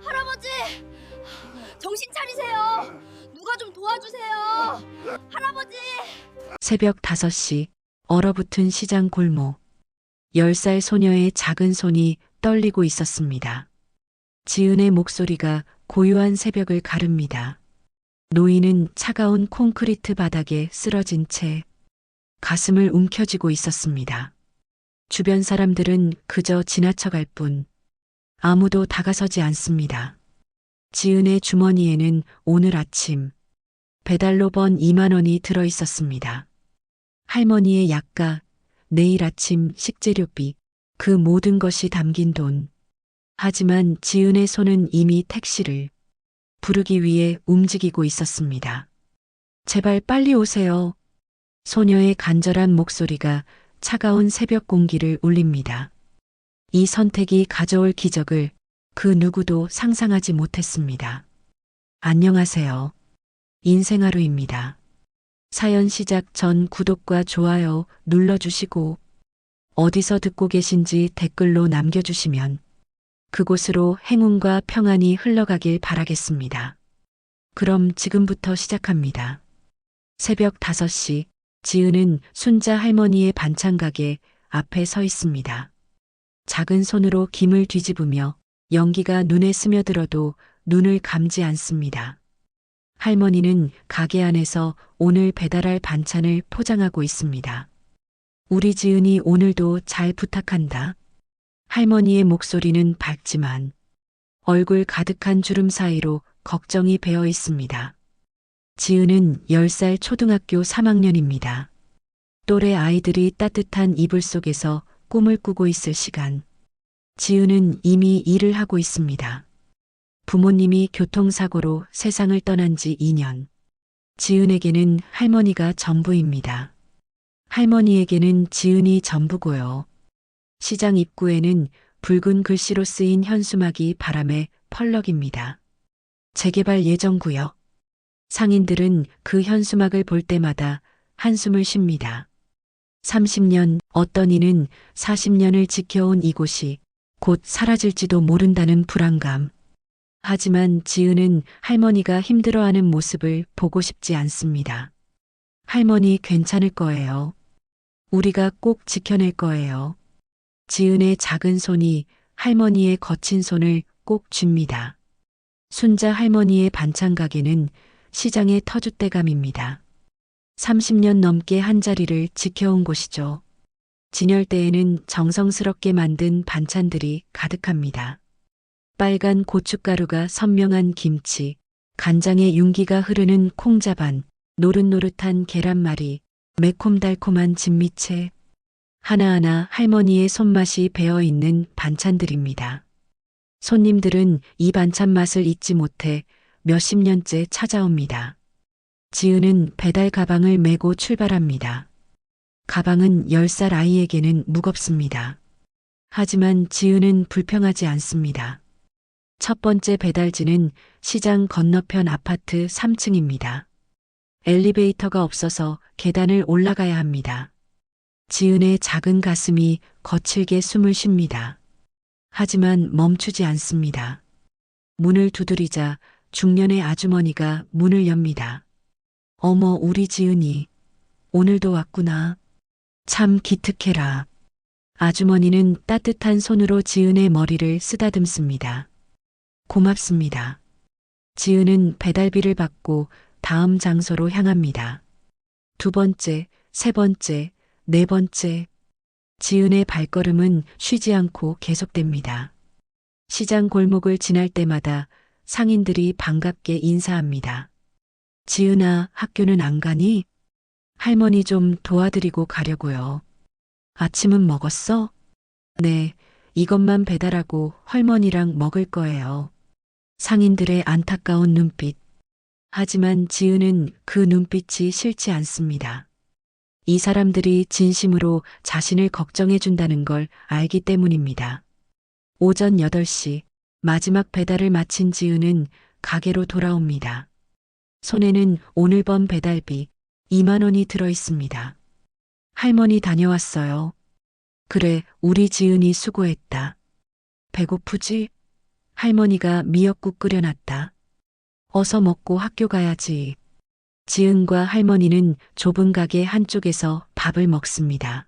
할아버지! 정신 차리세요! 누가 좀 도와주세요! 할아버지! 새벽 5시 얼어붙은 시장 골목. 10살 소녀의 작은 손이 떨리고 있었습니다. 지은의 목소리가 고요한 새벽을 가릅니다. 노인은 차가운 콘크리트 바닥에 쓰러진 채 가슴을 움켜쥐고 있었습니다. 주변 사람들은 그저 지나쳐갈 뿐 아무도 다가서지 않습니다. 지은의 주머니에는 오늘 아침 배달로 번 2만 원이 들어 있었습니다. 할머니의 약가, 내일 아침 식재료비, 그 모든 것이 담긴 돈. 하지만 지은의 손은 이미 택시를 부르기 위해 움직이고 있었습니다. 제발 빨리 오세요. 소녀의 간절한 목소리가 차가운 새벽 공기를 울립니다. 이 선택이 가져올 기적을 그 누구도 상상하지 못했습니다. 안녕하세요. 인생하루입니다. 사연 시작 전 구독과 좋아요 눌러주시고 어디서 듣고 계신지 댓글로 남겨주시면 그곳으로 행운과 평안이 흘러가길 바라겠습니다. 그럼 지금부터 시작합니다. 새벽 5시 지은은 순자 할머니의 반찬 가게 앞에 서 있습니다. 작은 손으로 김을 뒤집으며 연기가 눈에 스며들어도 눈을 감지 않습니다. 할머니는 가게 안에서 오늘 배달할 반찬을 포장하고 있습니다. 우리 지은이 오늘도 잘 부탁한다. 할머니의 목소리는 밝지만 얼굴 가득한 주름 사이로 걱정이 배어 있습니다. 지은은 10살 초등학교 3학년입니다. 또래 아이들이 따뜻한 이불 속에서 꿈을 꾸고 있을 시간. 지은은 이미 일을 하고 있습니다. 부모님이 교통사고로 세상을 떠난 지 2년. 지은에게는 할머니가 전부입니다. 할머니에게는 지은이 전부고요. 시장 입구에는 붉은 글씨로 쓰인 현수막이 바람에 펄럭입니다. 재개발 예정 구역. 상인들은 그 현수막을 볼 때마다 한숨을 쉽니다. 30년, 어떤 이는 40년을 지켜온 이곳이 곧 사라질지도 모른다는 불안감. 하지만 지은은 할머니가 힘들어하는 모습을 보고 싶지 않습니다. 할머니 괜찮을 거예요. 우리가 꼭 지켜낼 거예요. 지은의 작은 손이 할머니의 거친 손을 꼭 쥡니다. 순자 할머니의 반찬 가게는 시장의 터줏대감입니다. 30년 넘게 한자리를 지켜온 곳이죠. 진열대에는 정성스럽게 만든 반찬들이 가득합니다. 빨간 고춧가루가 선명한 김치, 간장의 윤기가 흐르는 콩자반, 노릇노릇한 계란말이, 매콤달콤한 진미채. 하나하나 할머니의 손맛이 배어있는 반찬들입니다. 손님들은 이 반찬 맛을 잊지 못해 몇십 년째 찾아옵니다. 지은은 배달 가방을 메고 출발합니다. 가방은 10살 아이에게는 무겁습니다. 하지만 지은은 불평하지 않습니다. 첫 번째 배달지는 시장 건너편 아파트 3층입니다. 엘리베이터가 없어서 계단을 올라가야 합니다. 지은의 작은 가슴이 거칠게 숨을 쉽니다. 하지만 멈추지 않습니다. 문을 두드리자 중년의 아주머니가 문을 엽니다. 어머, 우리 지은이 오늘도 왔구나. 참 기특해라. 아주머니는 따뜻한 손으로 지은의 머리를 쓰다듬습니다. 고맙습니다. 지은은 배달비를 받고 다음 장소로 향합니다. 두 번째, 세 번째, 네 번째. 지은의 발걸음은 쉬지 않고 계속됩니다. 시장 골목을 지날 때마다 상인들이 반갑게 인사합니다. 지은아, 학교는 안 가니? 할머니 좀 도와드리고 가려고요. 아침은 먹었어? 네, 이것만 배달하고 할머니랑 먹을 거예요. 상인들의 안타까운 눈빛. 하지만 지은은 그 눈빛이 싫지 않습니다. 이 사람들이 진심으로 자신을 걱정해 준다는 걸 알기 때문입니다. 오전 8시 마지막 배달을 마친 지은은 가게로 돌아옵니다. 손에는 오늘 번 배달비 2만 원이 들어 있습니다. 할머니 다녀왔어요. 그래, 우리 지은이 수고했다. 배고프지? 할머니가 미역국 끓여놨다. 어서 먹고 학교 가야지. 지은과 할머니는 좁은 가게 한쪽에서 밥을 먹습니다.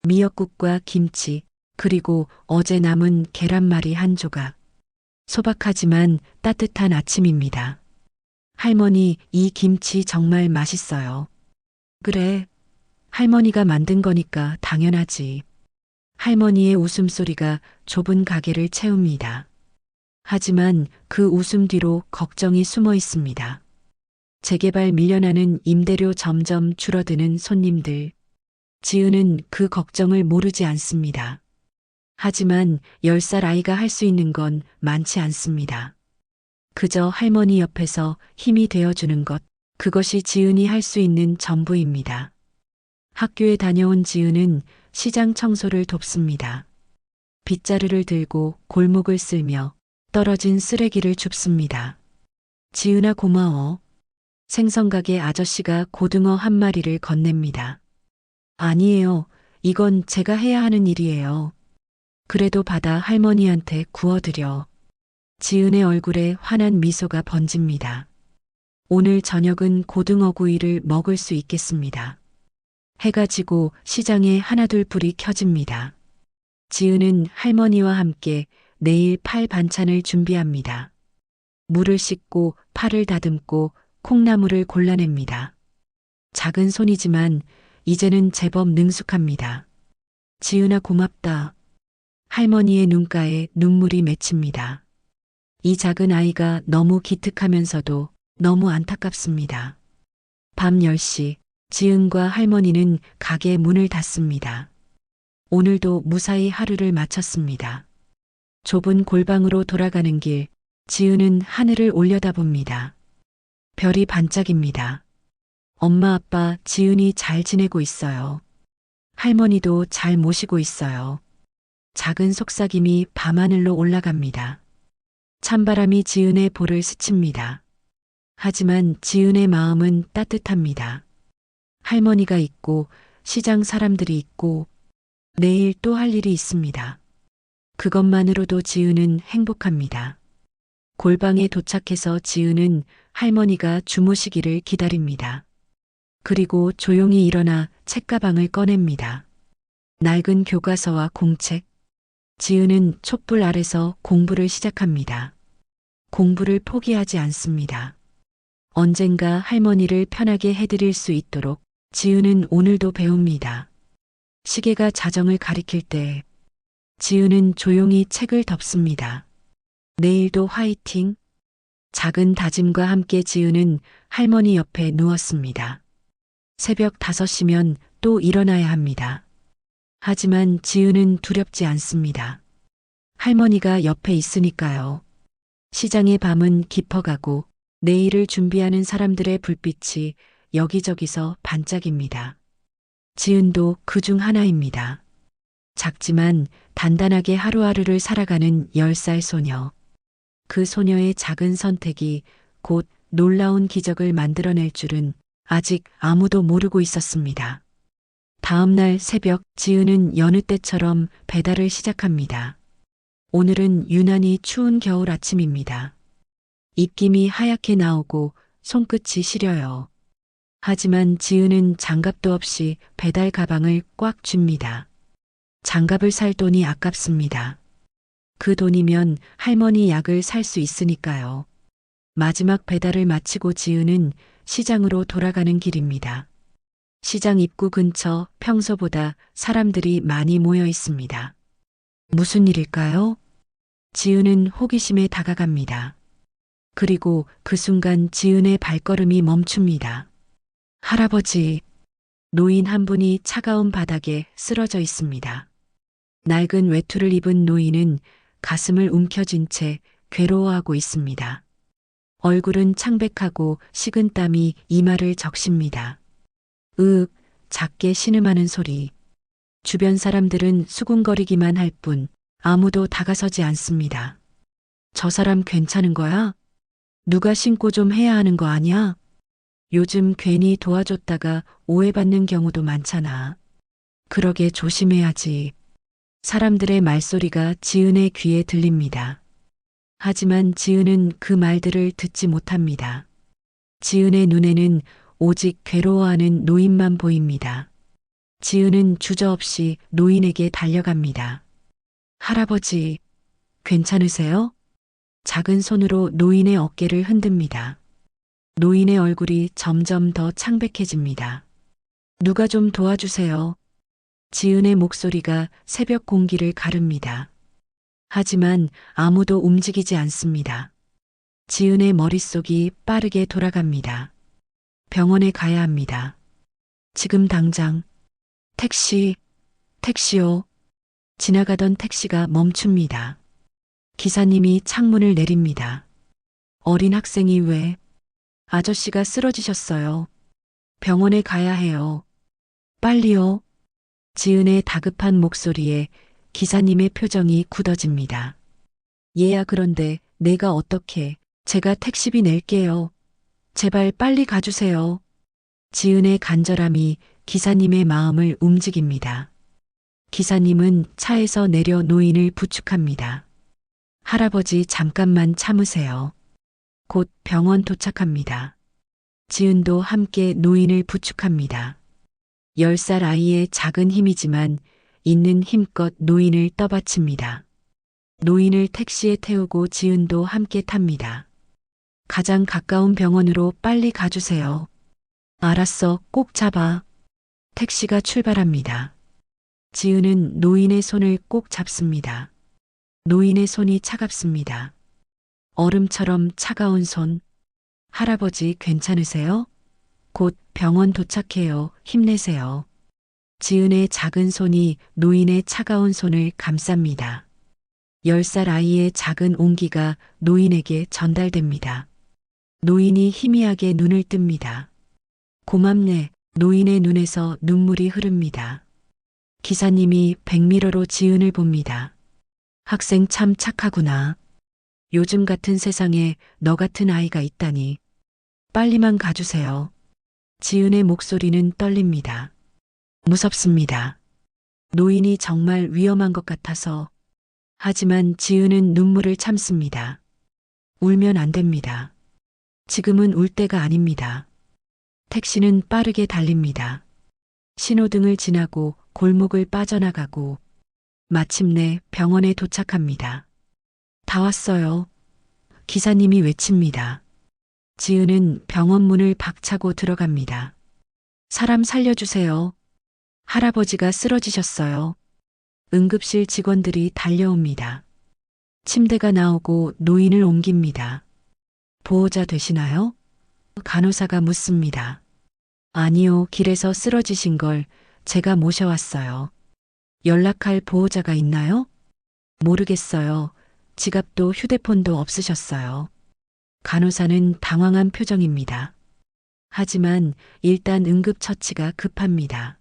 미역국과 김치, 그리고 어제 남은 계란말이 한 조각. 소박하지만 따뜻한 아침입니다. 할머니, 이 김치 정말 맛있어요. 그래. 할머니가 만든 거니까 당연하지. 할머니의 웃음소리가 좁은 가게를 채웁니다. 하지만 그 웃음 뒤로 걱정이 숨어 있습니다. 재개발 밀려나는 임대료 점점 줄어드는 손님들. 지은은 그 걱정을 모르지 않습니다. 하지만 10살 아이가 할 수 있는 건 많지 않습니다. 그저 할머니 옆에서 힘이 되어주는 것, 그것이 지은이 할 수 있는 전부입니다. 학교에 다녀온 지은은 시장 청소를 돕습니다. 빗자루를 들고 골목을 쓸며 떨어진 쓰레기를 줍습니다. 지은아 고마워. 생선가게 아저씨가 고등어 한 마리를 건넵니다. 아니에요. 이건 제가 해야 하는 일이에요. 그래도 받아 할머니한테 구워드려. 지은의 얼굴에 환한 미소가 번집니다. 오늘 저녁은 고등어 구이를 먹을 수 있겠습니다. 해가 지고 시장에 하나둘 불이 켜집니다. 지은은 할머니와 함께 내일 팔 반찬을 준비합니다. 물을 씻고 팔을 다듬고 콩나물을 골라냅니다. 작은 손이지만 이제는 제법 능숙합니다. 지은아 고맙다. 할머니의 눈가에 눈물이 맺힙니다. 이 작은 아이가 너무 기특하면서도 너무 안타깝습니다. 밤 10시, 지은과 할머니는 가게 문을 닫습니다. 오늘도 무사히 하루를 마쳤습니다. 좁은 골방으로 돌아가는 길, 지은은 하늘을 올려다봅니다. 별이 반짝입니다. 엄마 아빠 지은이 잘 지내고 있어요. 할머니도 잘 모시고 있어요. 작은 속삭임이 밤하늘로 올라갑니다. 찬바람이 지은의 볼을 스칩니다. 하지만 지은의 마음은 따뜻합니다. 할머니가 있고 시장 사람들이 있고 내일 또 할 일이 있습니다. 그것만으로도 지은은 행복합니다. 골방에 도착해서 지은은 할머니가 주무시기를 기다립니다. 그리고 조용히 일어나 책가방을 꺼냅니다. 낡은 교과서와 공책. 지은은 촛불 아래서 공부를 시작합니다. 공부를 포기하지 않습니다. 언젠가 할머니를 편하게 해드릴 수 있도록 지은은 오늘도 배웁니다. 시계가 자정을 가리킬 때 지은은 조용히 책을 덮습니다. 내일도 화이팅. 작은 다짐과 함께 지은은 할머니 옆에 누웠습니다. 새벽 5시면 또 일어나야 합니다. 하지만 지은은 두렵지 않습니다. 할머니가 옆에 있으니까요. 시장의 밤은 깊어가고 내일을 준비하는 사람들의 불빛이 여기저기서 반짝입니다. 지은도 그 중 하나입니다. 작지만 단단하게 하루하루를 살아가는 10살 소녀. 그 소녀의 작은 선택이 곧 놀라운 기적을 만들어낼 줄은 아직 아무도 모르고 있었습니다. 다음 날 새벽 지은은 여느 때처럼 배달을 시작합니다. 오늘은 유난히 추운 겨울 아침입니다. 입김이 하얗게 나오고 손끝이 시려요. 하지만 지은은 장갑도 없이 배달 가방을 꽉 쥡니다. 장갑을 살 돈이 아깝습니다. 그 돈이면 할머니 약을 살 수 있으니까요. 마지막 배달을 마치고 지은은 시장으로 돌아가는 길입니다. 시장 입구 근처 평소보다 사람들이 많이 모여 있습니다. 무슨 일일까요? 지은은 호기심에 다가갑니다. 그리고 그 순간 지은의 발걸음이 멈춥니다. 할아버지, 노인 한 분이 차가운 바닥에 쓰러져 있습니다. 낡은 외투를 입은 노인은 가슴을 움켜쥔 채 괴로워하고 있습니다. 얼굴은 창백하고 식은 땀이 이마를 적십니다. 으윽, 작게 신음하는 소리. 주변 사람들은 수군거리기만 할 뿐 아무도 다가서지 않습니다. 저 사람 괜찮은 거야? 누가 신고 좀 해야 하는 거 아니야? 요즘 괜히 도와줬다가 오해받는 경우도 많잖아. 그러게 조심해야지. 사람들의 말소리가 지은의 귀에 들립니다. 하지만 지은은 그 말들을 듣지 못합니다. 지은의 눈에는 오직 괴로워하는 노인만 보입니다. 지은은 주저없이 노인에게 달려갑니다. 할아버지, 괜찮으세요? 작은 손으로 노인의 어깨를 흔듭니다. 노인의 얼굴이 점점 더 창백해집니다. 누가 좀 도와주세요. 지은의 목소리가 새벽 공기를 가릅니다. 하지만 아무도 움직이지 않습니다. 지은의 머릿속이 빠르게 돌아갑니다. 병원에 가야 합니다. 지금 당장. 택시요. 지나가던 택시가 멈춥니다. 기사님이 창문을 내립니다. 어린 학생이 왜? 아저씨가 쓰러지셨어요. 병원에 가야 해요. 빨리요. 지은의 다급한 목소리에 기사님의 표정이 굳어집니다. 얘야, 그런데 내가 어떻게, 제가 택시비 낼게요. 제발 빨리 가주세요. 지은의 간절함이 기사님의 마음을 움직입니다. 기사님은 차에서 내려 노인을 부축합니다. 할아버지, 잠깐만 참으세요. 곧 병원 도착합니다. 지은도 함께 노인을 부축합니다. 10살 아이의 작은 힘이지만 있는 힘껏 노인을 떠받칩니다. 노인을 택시에 태우고 지은도 함께 탑니다. 가장 가까운 병원으로 빨리 가주세요. 알았어, 꼭 잡아. 택시가 출발합니다. 지은은 노인의 손을 꼭 잡습니다. 노인의 손이 차갑습니다. 얼음처럼 차가운 손. 할아버지, 괜찮으세요? 곧 병원 도착해요. 힘내세요. 지은의 작은 손이 노인의 차가운 손을 감쌉니다. 10살 아이의 작은 온기가 노인에게 전달됩니다. 노인이 희미하게 눈을 뜹니다. 고맙네. 노인의 눈에서 눈물이 흐릅니다. 기사님이 백미러로 지은을 봅니다. 학생 참 착하구나. 요즘 같은 세상에 너 같은 아이가 있다니. 빨리만 가주세요. 지은의 목소리는 떨립니다. 무섭습니다. 노인이 정말 위험한 것 같아서. 하지만 지은은 눈물을 참습니다. 울면 안 됩니다. 지금은 울 때가 아닙니다. 택시는 빠르게 달립니다. 신호등을 지나고 골목을 빠져나가고 마침내 병원에 도착합니다. 다 왔어요. 기사님이 외칩니다. 지은은 병원 문을 박차고 들어갑니다. 사람 살려주세요. 할아버지가 쓰러지셨어요. 응급실 직원들이 달려옵니다. 침대가 나오고 노인을 옮깁니다. 보호자 되시나요? 간호사가 묻습니다. 아니요, 길에서 쓰러지신 걸 제가 모셔왔어요. 연락할 보호자가 있나요? 모르겠어요. 지갑도 휴대폰도 없으셨어요. 간호사는 당황한 표정입니다. 하지만 일단 응급처치가 급합니다.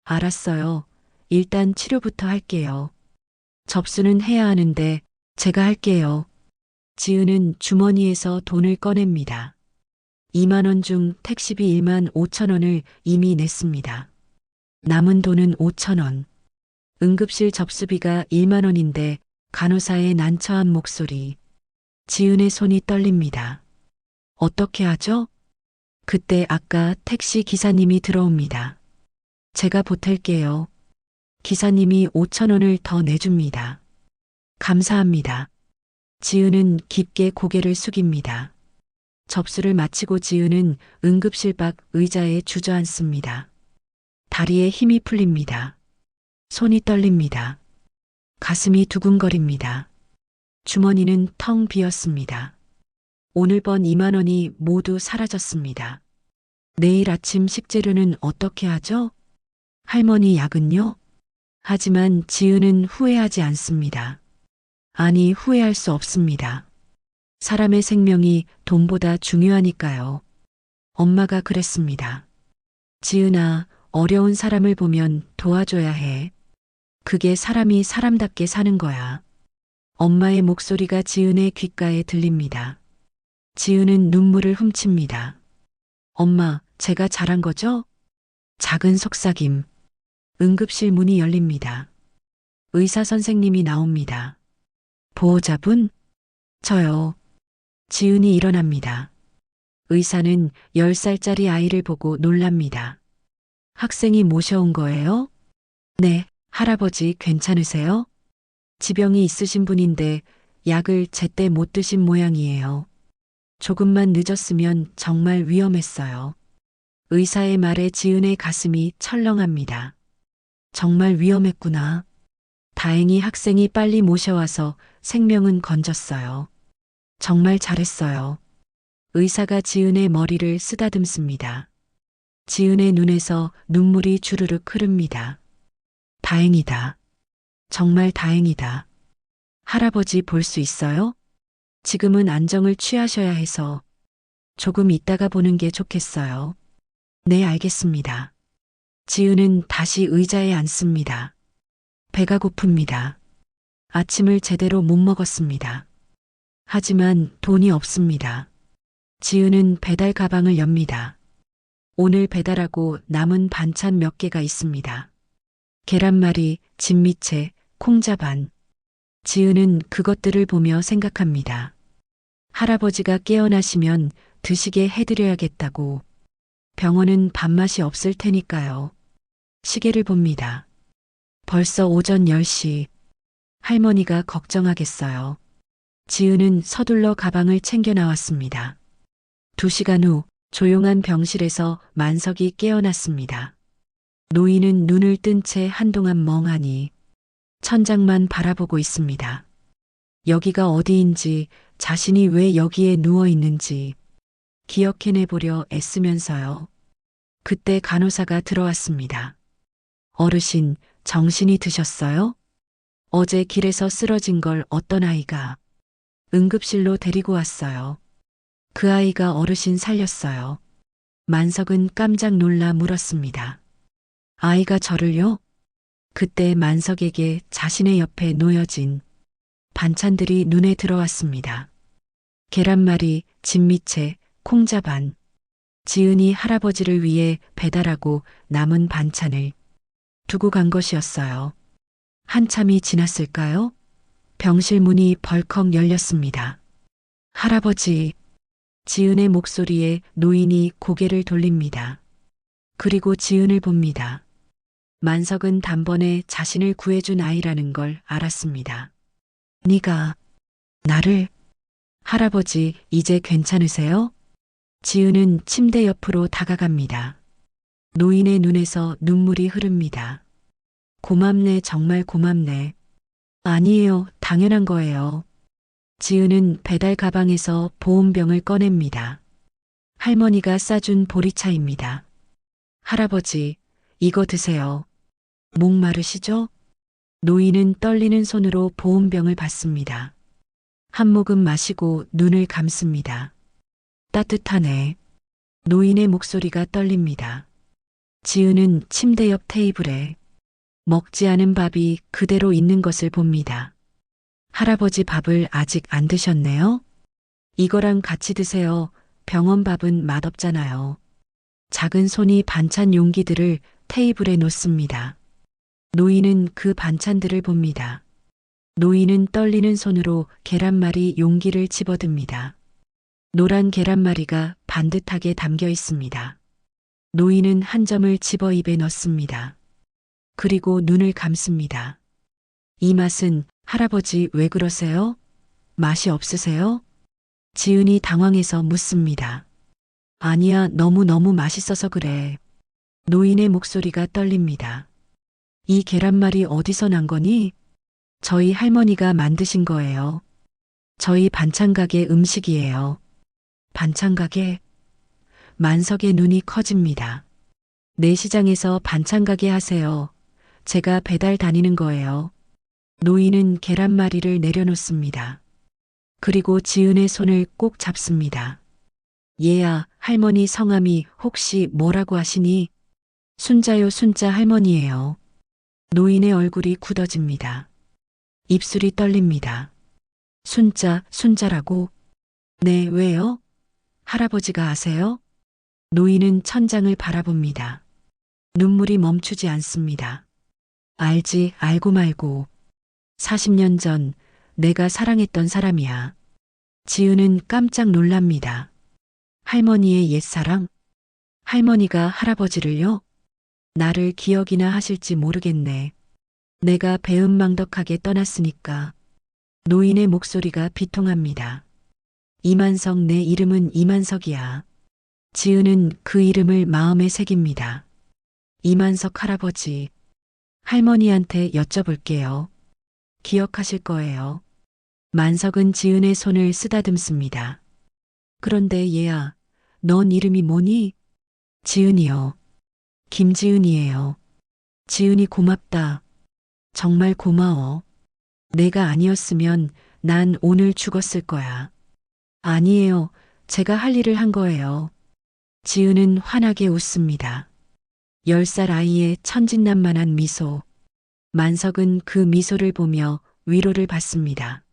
알았어요. 일단 치료부터 할게요. 접수는 해야 하는데 제가 할게요. 지은은 주머니에서 돈을 꺼냅니다. 2만 원 중 택시비 1만 5천 원을 이미 냈습니다. 남은 돈은 5천 원. 응급실 접수비가 1만 원인데 간호사의 난처한 목소리. 지은의 손이 떨립니다. 어떻게 하죠? 그때 아까 택시 기사님이 들어옵니다. 제가 보탤게요. 기사님이 5천 원을 더 내줍니다. 감사합니다. 지은은 깊게 고개를 숙입니다. 접수를 마치고 지은은 응급실 밖 의자에 주저앉습니다. 다리에 힘이 풀립니다. 손이 떨립니다. 가슴이 두근거립니다. 주머니는 텅 비었습니다. 오늘 번 2만 원이 모두 사라졌습니다. 내일 아침 식재료는 어떻게 하죠? 할머니 약은요? 하지만 지은은 후회하지 않습니다. 아니, 후회할 수 없습니다. 사람의 생명이 돈보다 중요하니까요. 엄마가 그랬습니다. 지은아, 어려운 사람을 보면 도와줘야 해. 그게 사람이 사람답게 사는 거야. 엄마의 목소리가 지은의 귓가에 들립니다. 지은은 눈물을 훔칩니다. 엄마, 제가 잘한 거죠? 작은 속삭임. 응급실 문이 열립니다. 의사 선생님이 나옵니다. 보호자분? 저요. 지은이 일어납니다. 의사는 10살짜리 아이를 보고 놀랍니다. 학생이 모셔온 거예요? 네, 할아버지 괜찮으세요? 지병이 있으신 분인데 약을 제때 못 드신 모양이에요. 조금만 늦었으면 정말 위험했어요. 의사의 말에 지은의 가슴이 철렁합니다. 정말 위험했구나. 다행히 학생이 빨리 모셔와서 생명은 건졌어요. 정말 잘했어요. 의사가 지은의 머리를 쓰다듬습니다. 지은의 눈에서 눈물이 주르륵 흐릅니다. 다행이다. 정말 다행이다. 할아버지 볼 수 있어요? 지금은 안정을 취하셔야 해서 조금 있다가 보는 게 좋겠어요. 네, 알겠습니다. 지은은 다시 의자에 앉습니다. 배가 고픕니다. 아침을 제대로 못 먹었습니다. 하지만 돈이 없습니다. 지은은 배달 가방을 엽니다. 오늘 배달하고 남은 반찬 몇 개가 있습니다. 계란말이, 진미채, 콩자 반. 지은은 그것들을 보며 생각합니다. 할아버지가 깨어나시면 드시게 해드려야겠다고. 병원은 밥맛이 없을 테니까요. 시계를 봅니다. 벌써 오전 10시. 할머니가 걱정하겠어요. 지은은 서둘러 가방을 챙겨 나왔습니다. 2시간 후 조용한 병실에서 만석이 깨어났습니다. 노인은 눈을 뜬 채 한동안 멍하니 천장만 바라보고 있습니다. 여기가 어디인지, 자신이 왜 여기에 누워 있는지 기억해내보려 애쓰면서요. 그때 간호사가 들어왔습니다. 어르신, 정신이 드셨어요? 어제 길에서 쓰러진 걸 어떤 아이가 응급실로 데리고 왔어요. 그 아이가 어르신 살렸어요. 만석은 깜짝 놀라 물었습니다. 아이가 저를요? 그때 만석에게 자신의 옆에 놓여진 반찬들이 눈에 들어왔습니다. 계란말이, 진미채, 콩자 반. 지은이 할아버지를 위해 배달하고 남은 반찬을 두고 간 것이었어요. 한참이 지났을까요? 병실 문이 벌컥 열렸습니다. 할아버지. 지은의 목소리에 노인이 고개를 돌립니다. 그리고 지은을 봅니다. 만석은 단번에 자신을 구해준 아이라는 걸 알았습니다. 네가 나를. 할아버지, 이제 괜찮으세요? 지은은 침대 옆으로 다가갑니다. 노인의 눈에서 눈물이 흐릅니다. 고맙네, 정말 고맙네. 아니에요, 당연한 거예요. 지은은 배달 가방에서 보온병을 꺼냅니다. 할머니가 싸준 보리차입니다. 할아버지, 이거 드세요. 목 마르시죠? 노인은 떨리는 손으로 보온병을 받습니다. 한 모금 마시고 눈을 감습니다. 따뜻하네. 노인의 목소리가 떨립니다. 지은은 침대 옆 테이블에 먹지 않은 밥이 그대로 있는 것을 봅니다. 할아버지 밥을 아직 안 드셨네요? 이거랑 같이 드세요. 병원 밥은 맛없잖아요. 작은 손이 반찬 용기들을 테이블에 놓습니다. 노인은 그 반찬들을 봅니다. 노인은 떨리는 손으로 계란말이 용기를 집어듭니다. 노란 계란말이가 반듯하게 담겨 있습니다. 노인은 한 점을 집어 입에 넣습니다. 그리고 눈을 감습니다. 이 맛은 할아버지 왜 그러세요? 맛이 없으세요? 지은이 당황해서 묻습니다. 아니야, 너무너무 맛있어서 그래. 노인의 목소리가 떨립니다. 이 계란말이 어디서 난 거니? 저희 할머니가 만드신 거예요. 저희 반찬가게 음식이에요. 반찬가게? 만석의 눈이 커집니다. 내 시장에서 반찬가게 하세요. 제가 배달 다니는 거예요. 노인은 계란말이를 내려놓습니다. 그리고 지은의 손을 꼭 잡습니다. 얘야, 할머니 성함이 혹시 뭐라고 하시니? 순자요, 순자 할머니예요. 노인의 얼굴이 굳어집니다. 입술이 떨립니다. 순자, 순자라고? 네, 왜요? 할아버지가 아세요? 노인은 천장을 바라봅니다. 눈물이 멈추지 않습니다. 알지, 알고 말고. 40년 전 내가 사랑했던 사람이야. 지은은 깜짝 놀랍니다. 할머니의 옛사랑? 할머니가 할아버지를요? 나를 기억이나 하실지 모르겠네. 내가 배은망덕하게 떠났으니까. 노인의 목소리가 비통합니다. 이만석, 내 이름은 이만석이야. 지은은 그 이름을 마음에 새깁니다. 이만석 할아버지. 할머니한테 여쭤볼게요. 기억하실 거예요. 만석은 지은의 손을 쓰다듬습니다. 그런데 얘야, 넌 이름이 뭐니? 지은이요. 김지은이에요. 지은이 고맙다. 정말 고마워. 내가 아니었으면 난 오늘 죽었을 거야. 아니에요. 제가 할 일을 한 거예요. 지은은 환하게 웃습니다. 10살 아이의 천진난만한 미소. 만석은 그 미소를 보며 위로를 받습니다.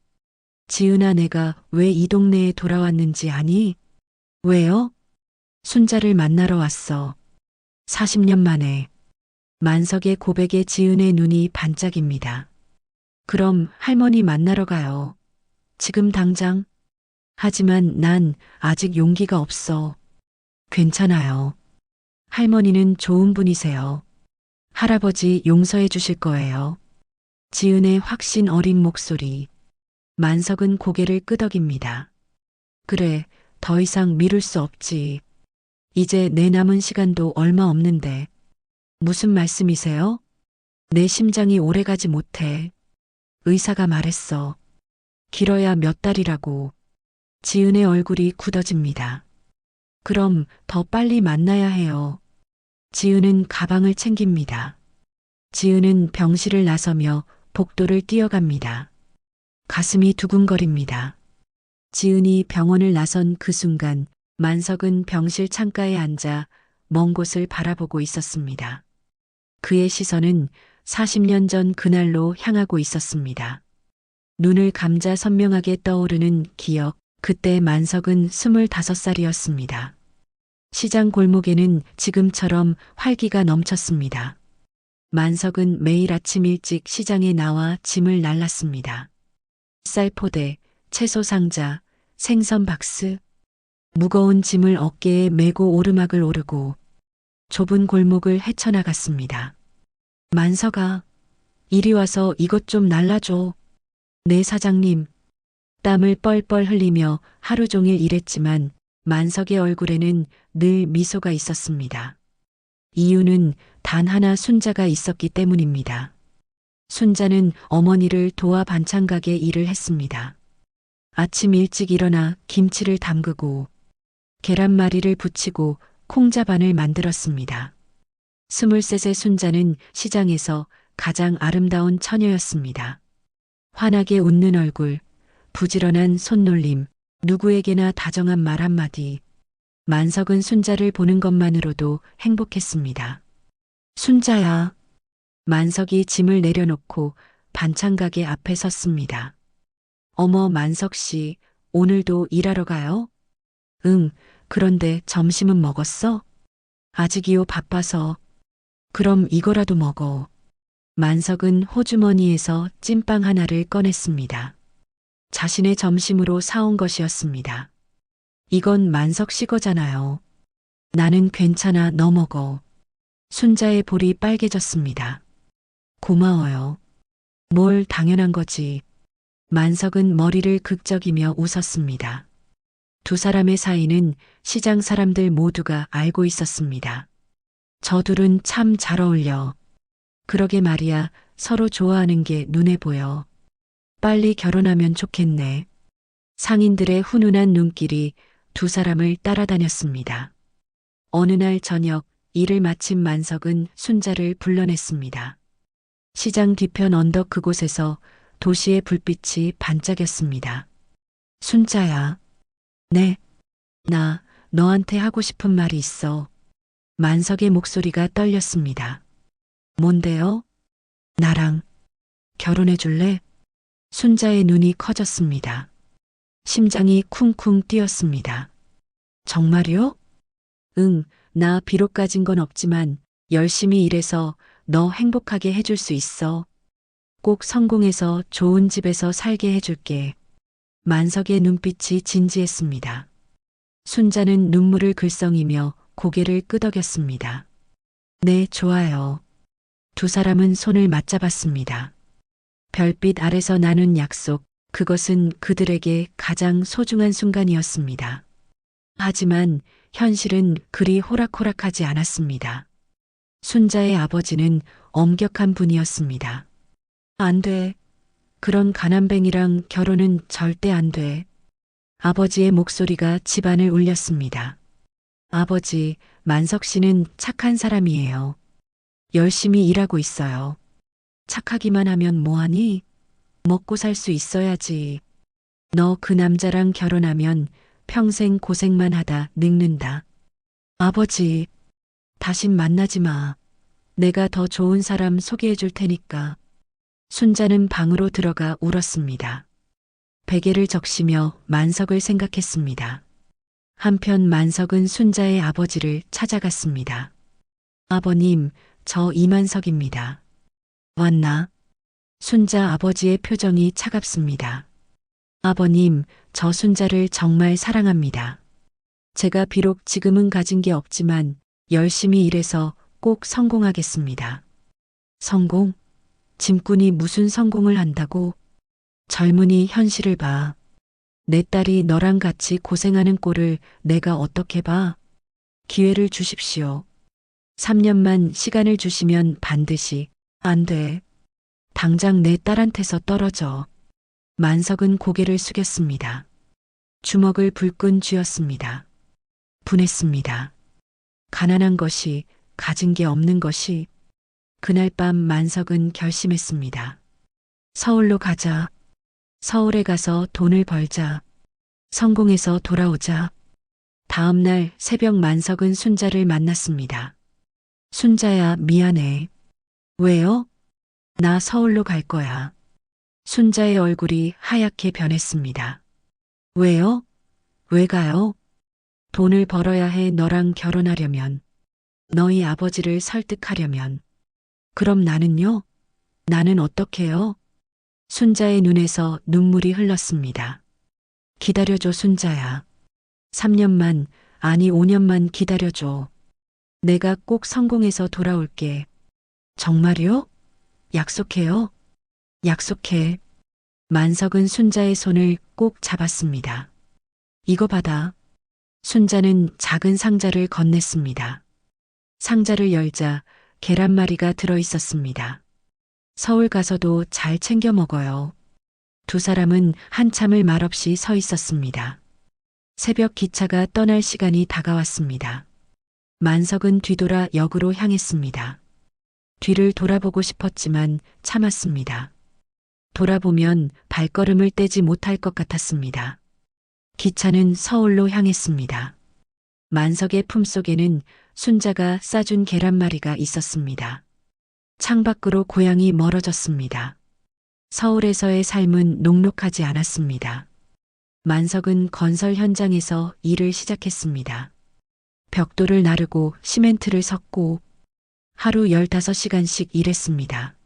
지은아, 내가 왜 이 동네에 돌아왔는지 아니? 왜요? 순자를 만나러 왔어. 40년 만에. 만석의 고백에 지은의 눈이 반짝입니다. 그럼 할머니 만나러 가요. 지금 당장. 하지만 난 아직 용기가 없어. 괜찮아요. 할머니는 좋은 분이세요. 할아버지 용서해 주실 거예요. 지은의 확신 어린 목소리. 만석은 고개를 끄덕입니다. 그래, 더 이상 미룰 수 없지. 이제 내 남은 시간도 얼마 없는데. 무슨 말씀이세요? 내 심장이 오래가지 못해. 의사가 말했어. 길어야 몇 달이라고. 지은의 얼굴이 굳어집니다. 그럼 더 빨리 만나야 해요. 지은은 가방을 챙깁니다. 지은은 병실을 나서며 복도를 뛰어갑니다. 가슴이 두근거립니다. 지은이 병원을 나선 그 순간 만석은 병실 창가에 앉아 먼 곳을 바라보고 있었습니다. 그의 시선은 40년 전 그날로 향하고 있었습니다. 눈을 감자 선명하게 떠오르는 기억. 그때 만석은 25살이었습니다. 시장 골목에는 지금처럼 활기가 넘쳤습니다. 만석은 매일 아침 일찍 시장에 나와 짐을 날랐습니다. 쌀포대, 채소 상자, 생선 박스. 무거운 짐을 어깨에 메고 오르막을 오르고 좁은 골목을 헤쳐나갔습니다. 만석아, 이리 와서 이것 좀 날라줘. 네, 사장님. 땀을 뻘뻘 흘리며 하루 종일 일했지만 만석의 얼굴에는 늘 미소가 있었습니다. 이유는 단 하나, 순자가 있었기 때문입니다. 순자는 어머니를 도와 반찬가게 일을 했습니다. 아침 일찍 일어나 김치를 담그고 계란말이를 부치고 콩자반을 만들었습니다. 23세 순자는 시장에서 가장 아름다운 처녀였습니다. 환하게 웃는 얼굴, 부지런한 손놀림, 누구에게나 다정한 말 한마디. 만석은 순자를 보는 것만으로도 행복했습니다. 순자야. 만석이 짐을 내려놓고 반찬가게 앞에 섰습니다. 어머, 만석 씨, 오늘도 일하러 가요? 응, 그런데 점심은 먹었어? 아직이요, 바빠서. 그럼 이거라도 먹어. 만석은 호주머니에서 찐빵 하나를 꺼냈습니다. 자신의 점심으로 사온 것이었습니다. 이건 만석 씨 거잖아요. 나는 괜찮아, 너 먹어. 순자의 볼이 빨개졌습니다. 고마워요. 뭘 당연한 거지. 만석은 머리를 극적이며 웃었습니다. 두 사람의 사이는 시장 사람들 모두가 알고 있었습니다. 저 둘은 참 잘 어울려. 그러게 말이야, 서로 좋아하는 게 눈에 보여. 빨리 결혼하면 좋겠네. 상인들의 훈훈한 눈길이 두 사람을 따라다녔습니다. 어느 날 저녁 일을 마친 만석은 순자를 불러냈습니다. 시장 뒤편 언덕 그곳에서 도시의 불빛이 반짝였습니다. 순자야. 네. 나 너한테 하고 싶은 말이 있어. 만석의 목소리가 떨렸습니다. 뭔데요? 나랑 결혼해 줄래? 순자의 눈이 커졌습니다. 심장이 쿵쿵 뛰었습니다. 정말요? 응, 나 비록 가진 건 없지만 열심히 일해서 너 행복하게 해줄 수 있어. 꼭 성공해서 좋은 집에서 살게 해줄게. 만석의 눈빛이 진지했습니다. 순자는 눈물을 글썽이며 고개를 끄덕였습니다. 네, 좋아요. 두 사람은 손을 맞잡았습니다. 별빛 아래서 나눈 약속, 그것은 그들에게 가장 소중한 순간이었습니다. 하지만 현실은 그리 호락호락하지 않았습니다. 순자의 아버지는 엄격한 분이었습니다. 안 돼. 그런 가난뱅이랑 결혼은 절대 안 돼. 아버지의 목소리가 집안을 울렸습니다. 아버지, 만석 씨는 착한 사람이에요. 열심히 일하고 있어요. 착하기만 하면 뭐하니? 먹고 살 수 있어야지. 너 그 남자랑 결혼하면 평생 고생만 하다 늙는다. 아버지, 다신 만나지 마. 내가 더 좋은 사람 소개해 줄 테니까. 순자는 방으로 들어가 울었습니다. 베개를 적시며 만석을 생각했습니다. 한편 만석은 순자의 아버지를 찾아갔습니다. 아버님, 저 이만석입니다. 왔나? 순자 아버지의 표정이 차갑습니다. 아버님, 저 순자를 정말 사랑합니다. 제가 비록 지금은 가진 게 없지만 열심히 일해서 꼭 성공하겠습니다. 성공? 짐꾼이 무슨 성공을 한다고? 젊은이 현실을 봐. 내 딸이 너랑 같이 고생하는 꼴을 내가 어떻게 봐? 기회를 주십시오. 3년만 시간을 주시면 반드시. 안 돼. 당장 내 딸한테서 떨어져. 만석은 고개를 숙였습니다. 주먹을 불끈 쥐었습니다. 분했습니다. 가난한 것이, 가진 게 없는 것이. 그날 밤 만석은 결심했습니다. 서울로 가자. 서울에 가서 돈을 벌자. 성공해서 돌아오자. 다음 날 새벽 만석은 순자를 만났습니다. 순자야, 미안해. 왜요? 나 서울로 갈 거야. 순자의 얼굴이 하얗게 변했습니다. 왜요? 왜 가요? 돈을 벌어야 해. 너랑 결혼하려면. 너희 아버지를 설득하려면. 그럼 나는요? 나는 어떡해요? 순자의 눈에서 눈물이 흘렀습니다. 기다려줘, 순자야. 3년만, 아니 5년만 기다려줘. 내가 꼭 성공해서 돌아올게. 정말요? 약속해요? 약속해. 만석은 순자의 손을 꼭 잡았습니다. 이거 받아. 순자는 작은 상자를 건넸습니다. 상자를 열자 계란말이가 들어 있었습니다. 서울 가서도 잘 챙겨 먹어요. 두 사람은 한참을 말없이 서 있었습니다. 새벽 기차가 떠날 시간이 다가왔습니다. 만석은 뒤돌아 역으로 향했습니다. 뒤를 돌아보고 싶었지만 참았습니다. 돌아보면 발걸음을 떼지 못할 것 같았습니다. 기차는 서울로 향했습니다. 만석의 품속에는 순자가 싸준 계란말이가 있었습니다. 창밖으로 고향이 멀어졌습니다. 서울에서의 삶은 녹록하지 않았습니다. 만석은 건설 현장에서 일을 시작했습니다. 벽돌을 나르고 시멘트를 섞고 하루 15시간씩 일했습니다.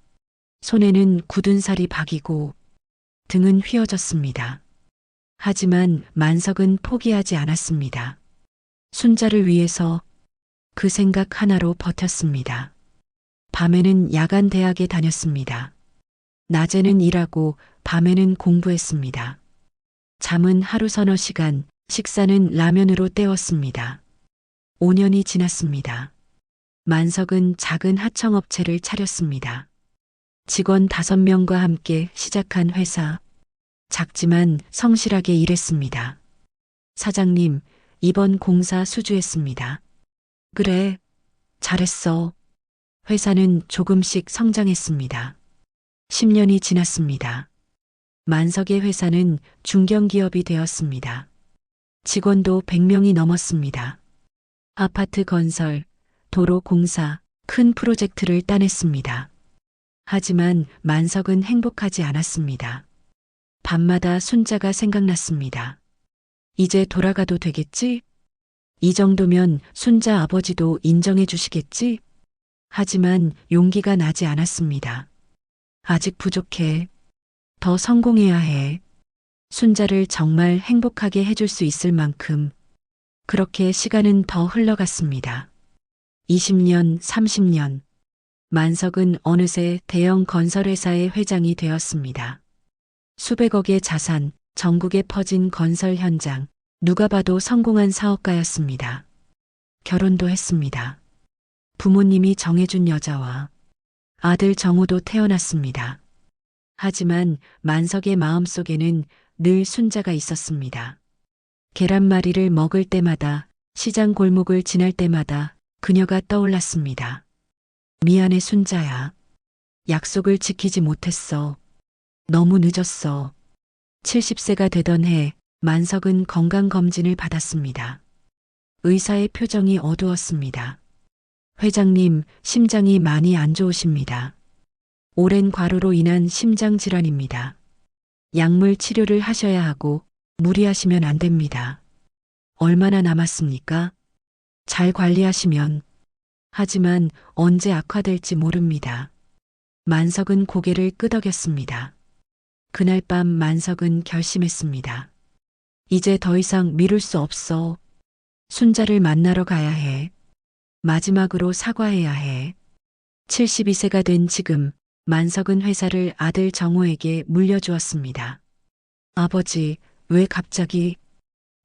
손에는 굳은 살이 박이고 등은 휘어졌습니다. 하지만 만석은 포기하지 않았습니다. 순자를 위해서 그 생각 하나로 버텼습니다. 밤에는 야간 대학에 다녔습니다. 낮에는 일하고 밤에는 공부했습니다. 잠은 하루 서너 시간, 식사는 라면으로 때웠습니다. 5년이 지났습니다. 만석은 작은 하청업체를 차렸습니다. 직원 5명과 함께 시작한 회사. 작지만 성실하게 일했습니다. 사장님, 이번 공사 수주했습니다. 그래, 잘했어. 회사는 조금씩 성장했습니다. 10년이 지났습니다. 만석의 회사는 중견기업이 되었습니다. 직원도 100명이 넘었습니다. 아파트 건설, 도로 공사, 큰 프로젝트를 따냈습니다. 하지만 만석은 행복하지 않았습니다. 밤마다 순자가 생각났습니다. 이제 돌아가도 되겠지? 이 정도면 순자 아버지도 인정해 주시겠지? 하지만 용기가 나지 않았습니다. 아직 부족해. 더 성공해야 해. 순자를 정말 행복하게 해줄 수 있을 만큼 그렇게 시간은 더 흘러갔습니다. 20년, 30년. 만석은 어느새 대형 건설회사의 회장이 되었습니다. 수백억의 자산, 전국에 퍼진 건설 현장, 누가 봐도 성공한 사업가였습니다. 결혼도 했습니다. 부모님이 정해준 여자와 아들 정우도 태어났습니다. 하지만 만석의 마음속에는 늘 순자가 있었습니다. 계란말이를 먹을 때마다, 시장 골목을 지날 때마다 그녀가 떠올랐습니다. 미안해 순자야. 약속을 지키지 못했어. 너무 늦었어. 70세가 되던 해 만석은 건강검진을 받았습니다. 의사의 표정이 어두웠습니다. 회장님, 심장이 많이 안 좋으십니다. 오랜 과로로 인한 심장 질환입니다. 약물 치료를 하셔야 하고 무리하시면 안 됩니다. 얼마나 남았습니까? 잘 관리하시면. 하지만 언제 악화될지 모릅니다. 만석은 고개를 끄덕였습니다. 그날 밤 만석은 결심했습니다. 이제 더 이상 미룰 수 없어. 순자를 만나러 가야 해. 마지막으로 사과해야 해. 72세가 된 지금 만석은 회사를 아들 정호에게 물려주었습니다. 아버지, 왜 갑자기?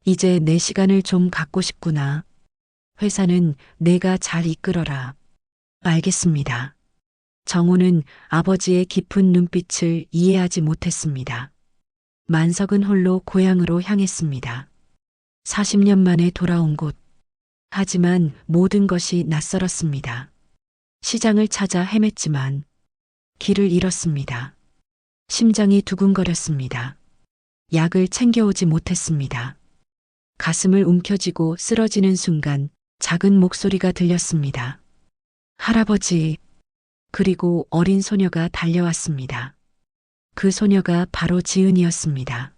이제 내 시간을 좀 갖고 싶구나. 회사는 내가 잘 이끌어라. 알겠습니다. 정호는 아버지의 깊은 눈빛을 이해하지 못했습니다. 만석은 홀로 고향으로 향했습니다. 40년 만에 돌아온 곳. 하지만 모든 것이 낯설었습니다. 시장을 찾아 헤맸지만 길을 잃었습니다. 심장이 두근거렸습니다. 약을 챙겨오지 못했습니다. 가슴을 움켜쥐고 쓰러지는 순간 작은 목소리가 들렸습니다. 할아버지. 그리고 어린 소녀가 달려왔습니다. 그 소녀가 바로 지은이었습니다.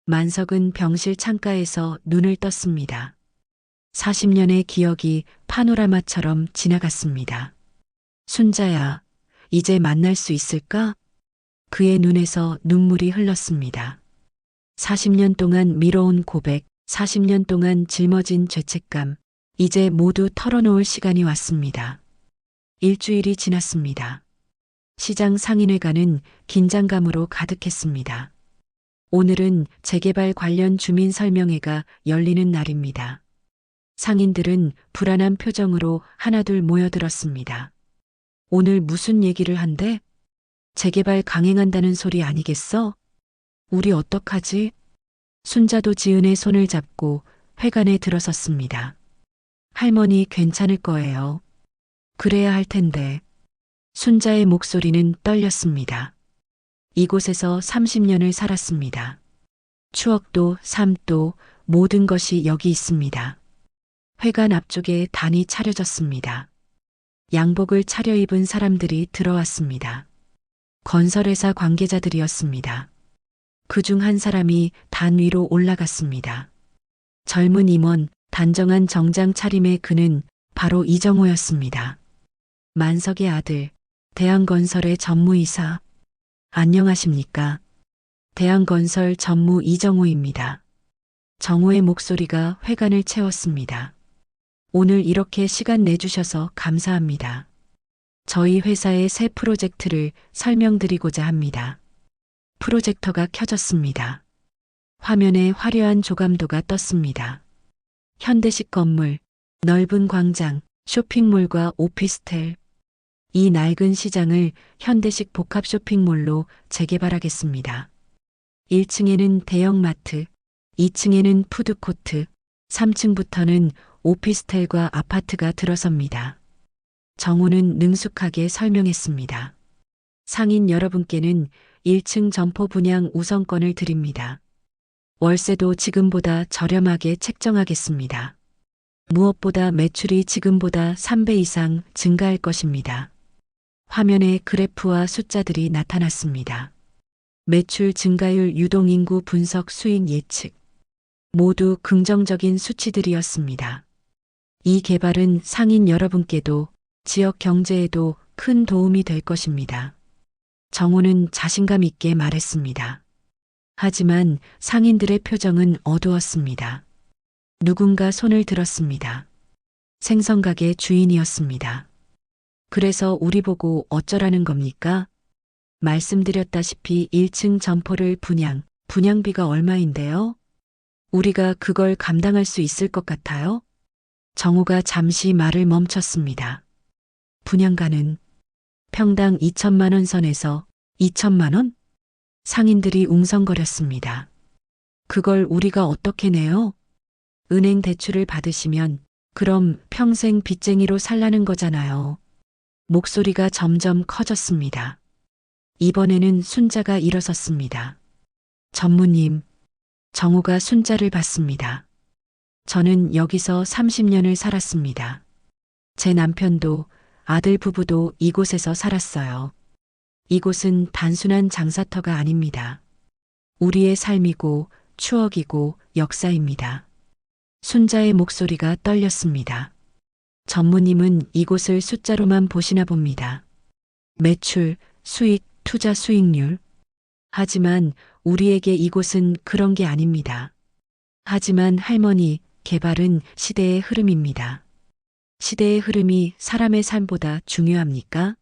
만석은 병실 창가에서 눈을 떴습니다. 40년의 기억이 파노라마처럼 지나갔습니다. 순자야, 이제 만날 수 있을까? 그의 눈에서 눈물이 흘렀습니다. 40년 동안 미뤄온 고백, 40년 동안 짊어진 죄책감, 이제 모두 털어놓을 시간이 왔습니다. 일주일이 지났습니다. 시장 상인회관은 긴장감으로 가득했습니다. 오늘은 재개발 관련 주민 설명회가 열리는 날입니다. 상인들은 불안한 표정으로 하나둘 모여들었습니다. 오늘 무슨 얘기를 한대? 재개발 강행한다는 소리 아니겠어? 우리 어떡하지? 순자도 지은의 손을 잡고 회관에 들어섰습니다. 할머니 괜찮을 거예요. 그래야 할 텐데. 순자의 목소리는 떨렸습니다. 이곳에서 30년을 살았습니다. 추억도 삶도 모든 것이 여기 있습니다. 회관 앞쪽에 단이 차려졌습니다. 양복을 차려입은 사람들이 들어왔습니다. 건설회사 관계자들이었습니다. 그중 한 사람이 단 위로 올라갔습니다. 젊은 임원, 단정한 정장 차림의 그는 바로 이정호였습니다. 만석의 아들, 대한건설의 전무이사. 안녕하십니까? 대한건설 전무 이정호입니다. 정호의 목소리가 회관을 채웠습니다. 오늘 이렇게 시간 내주셔서 감사합니다. 저희 회사의 새 프로젝트를 설명드리고자 합니다. 프로젝터가 켜졌습니다. 화면에 화려한 조감도가 떴습니다. 현대식 건물, 넓은 광장, 쇼핑몰과 오피스텔. 이 낡은 시장을 현대식 복합 쇼핑몰로 재개발하겠습니다. 1층에는 대형마트, 2층에는 푸드코트, 3층부터는 오피스텔과 아파트가 들어섭니다. 정호는 능숙하게 설명했습니다. 상인 여러분께는 1층 점포 분양 우선권을 드립니다. 월세도 지금보다 저렴하게 책정하겠습니다. 무엇보다 매출이 지금보다 3배 이상 증가할 것입니다. 화면에 그래프와 숫자들이 나타났습니다. 매출 증가율, 유동인구 분석, 수익 예측. 모두 긍정적인 수치들이었습니다. 이 개발은 상인 여러분께도 지역 경제에도 큰 도움이 될 것입니다. 정호는 자신감 있게 말했습니다. 하지만 상인들의 표정은 어두웠습니다. 누군가 손을 들었습니다. 생선가게 주인이었습니다. 그래서 우리 보고 어쩌라는 겁니까? 말씀드렸다시피 1층 점포를 분양비가 얼마인데요? 우리가 그걸 감당할 수 있을 것 같아요? 정우가 잠시 말을 멈췄습니다. 분양가는 평당 2천만 원 선에서 2천만 원? 상인들이 웅성거렸습니다. 그걸 우리가 어떻게 내요? 은행 대출을 받으시면 그럼 평생 빚쟁이로 살라는 거잖아요. 목소리가 점점 커졌습니다. 이번에는 순자가 일어섰습니다. 전무님, 정우가 순자를 봤습니다. 저는 여기서 30년을 살았습니다. 제 남편도 아들 부부도 이곳에서 살았어요. 이곳은 단순한 장사터가 아닙니다. 우리의 삶이고 추억이고 역사입니다. 순자의 목소리가 떨렸습니다. 전무님은 이곳을 숫자로만 보시나 봅니다. 매출, 수익, 투자 수익률. 하지만 우리에게 이곳은 그런 게 아닙니다. 하지만 할머니, 개발은 시대의 흐름입니다. 시대의 흐름이 사람의 삶보다 중요합니까?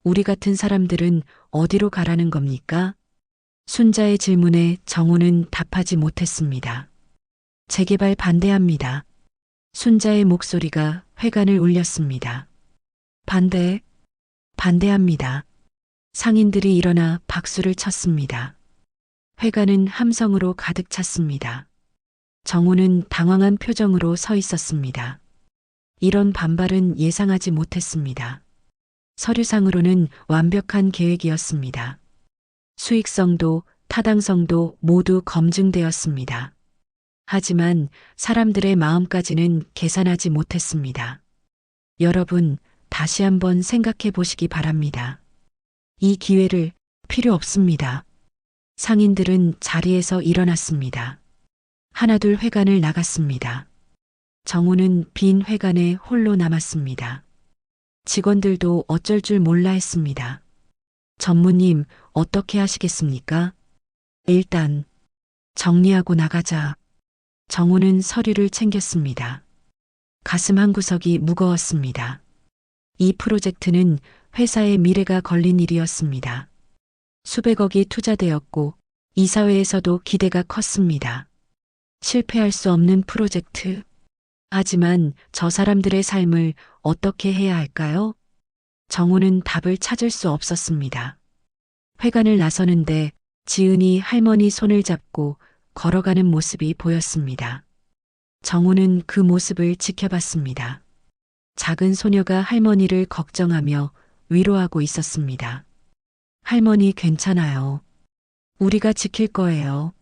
우리 같은 사람들은 어디로 가라는 겁니까? 순자의 질문에 정우는 답하지 못했습니다. 재개발 반대합니다. 순자의 목소리가 회관을 울렸습니다. 반대합니다. 상인들이 일어나 박수를 쳤습니다. 회관은 함성으로 가득 찼습니다. 정우는 당황한 표정으로 서 있었습니다. 이런 반발은 예상하지 못했습니다. 서류상으로는 완벽한 계획이었습니다. 수익성도 타당성도 모두 검증되었습니다. 하지만 사람들의 마음까지는 계산하지 못했습니다. 여러분, 다시 한번 생각해 보시기 바랍니다. 이 기회를 필요 없습니다. 상인들은 자리에서 일어났습니다. 하나둘 회관을 나갔습니다. 정우는 빈 회관에 홀로 남았습니다. 직원들도 어쩔 줄 몰라 했습니다. 전무님, 어떻게 하시겠습니까? 일단 정리하고 나가자. 정우는 서류를 챙겼습니다. 가슴 한구석이 무거웠습니다. 이 프로젝트는 회사의 미래가 걸린 일이었습니다. 수백억이 투자되었고 이사회에서도 기대가 컸습니다. 실패할 수 없는 프로젝트. 하지만 저 사람들의 삶을 어떻게 해야 할까요? 정우는 답을 찾을 수 없었습니다. 회관을 나서는데 지은이 할머니 손을 잡고 걸어가는 모습이 보였습니다. 정우는 그 모습을 지켜봤습니다. 작은 소녀가 할머니를 걱정하며 위로하고 있었습니다. 할머니 괜찮아요. 우리가 지킬 거예요.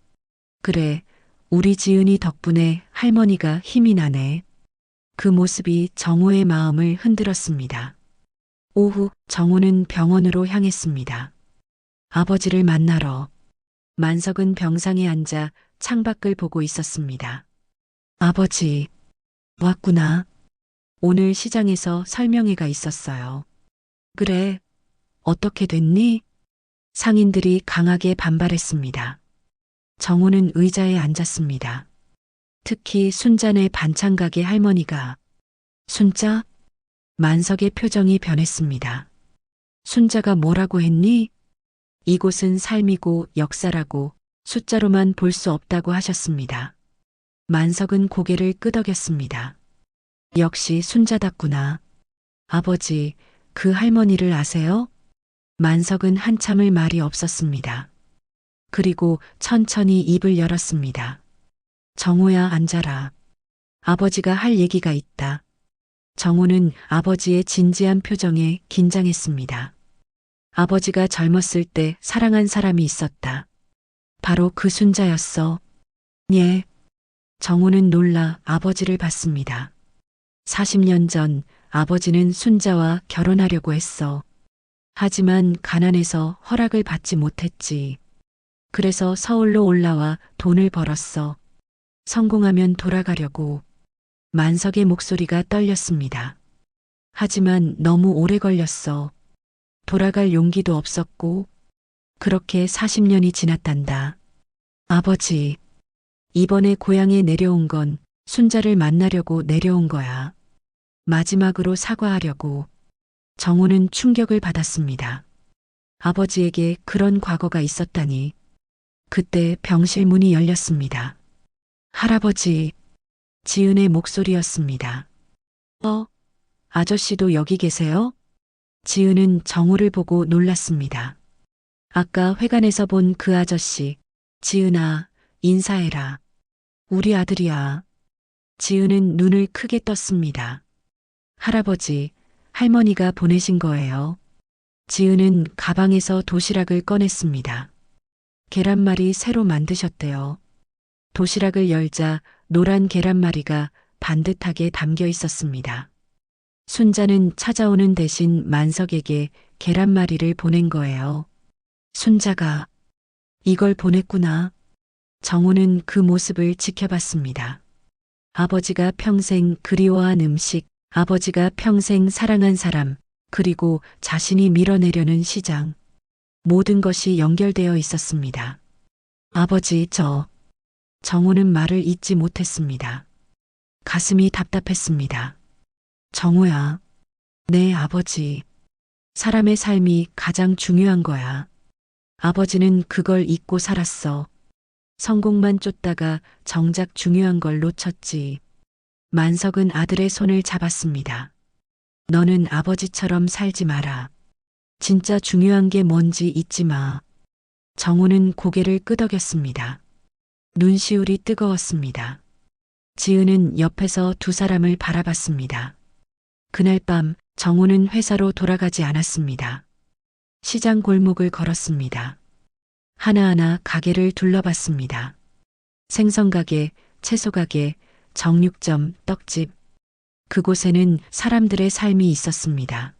그래, 우리 지은이 덕분에 할머니가 힘이 나네. 그 모습이 정우의 마음을 흔들었습니다. 오후 정우는 병원으로 향했습니다. 아버지를 만나러. 만석은 병상에 앉아 창밖을 보고 있었습니다. 아버지, 왔구나. 오늘 시장에서 설명회가 있었어요. 그래, 어떻게 됐니? 상인들이 강하게 반발했습니다. 정우는 의자에 앉았습니다. 특히 순자네 반찬가게 할머니가. 순자? 만석의 표정이 변했습니다. 순자가 뭐라고 했니? 이곳은 삶이고 역사라고 숫자로만 볼 수 없다고 하셨습니다. 만석은 고개를 끄덕였습니다. 역시 순자답구나. 아버지, 그 할머니를 아세요? 만석은 한참을 말이 없었습니다. 그리고 천천히 입을 열었습니다. 정우야, 앉아라. 아버지가 할 얘기가 있다. 정우는 아버지의 진지한 표정에 긴장했습니다. 아버지가 젊었을 때 사랑한 사람이 있었다. 바로 그 순자였어. 예. 정우는 놀라 아버지를 봤습니다. 40년 전 아버지는 순자와 결혼하려고 했어. 하지만 가난해서 허락을 받지 못했지. 그래서 서울로 올라와 돈을 벌었어. 성공하면 돌아가려고. 만석의 목소리가 떨렸습니다. 하지만 너무 오래 걸렸어. 돌아갈 용기도 없었고. 그렇게 40년이 지났단다. 아버지, 이번에 고향에 내려온 건 순자를 만나려고 내려온 거야. 마지막으로 사과하려고. 정우는 충격을 받았습니다. 아버지에게 그런 과거가 있었다니. 그때 병실 문이 열렸습니다. 할아버지, 지은의 목소리였습니다. 아저씨도 여기 계세요? 지은은 정우를 보고 놀랐습니다. 아까 회관에서 본 그 아저씨, 지은아, 인사해라. 우리 아들이야. 지은은 눈을 크게 떴습니다. 할아버지, 할머니가 보내신 거예요. 지은은 가방에서 도시락을 꺼냈습니다. 계란말이 새로 만드셨대요. 도시락을 열자 노란 계란말이가 반듯하게 담겨 있었습니다. 순자는 찾아오는 대신 만석에게 계란말이를 보낸 거예요. 순자가 이걸 보냈구나. 정우는 그 모습을 지켜봤습니다. 아버지가 평생 그리워한 음식, 아버지가 평생 사랑한 사람, 그리고 자신이 밀어내려는 시장. 모든 것이 연결되어 있었습니다. 아버지, 정우는 말을 잇지 못했습니다. 가슴이 답답했습니다. 정우야, 네, 아버지. 사람의 삶이 가장 중요한 거야. 아버지는 그걸 잊고 살았어. 성공만 쫓다가 정작 중요한 걸 놓쳤지. 만석은 아들의 손을 잡았습니다. 너는 아버지처럼 살지 마라. 진짜 중요한 게 뭔지 잊지 마. 정우는 고개를 끄덕였습니다. 눈시울이 뜨거웠습니다. 지은은 옆에서 두 사람을 바라봤습니다. 그날 밤 정우는 회사로 돌아가지 않았습니다. 시장 골목을 걸었습니다. 하나하나 가게를 둘러봤습니다. 생선가게, 채소가게, 정육점, 떡집. 그곳에는 사람들의 삶이 있었습니다.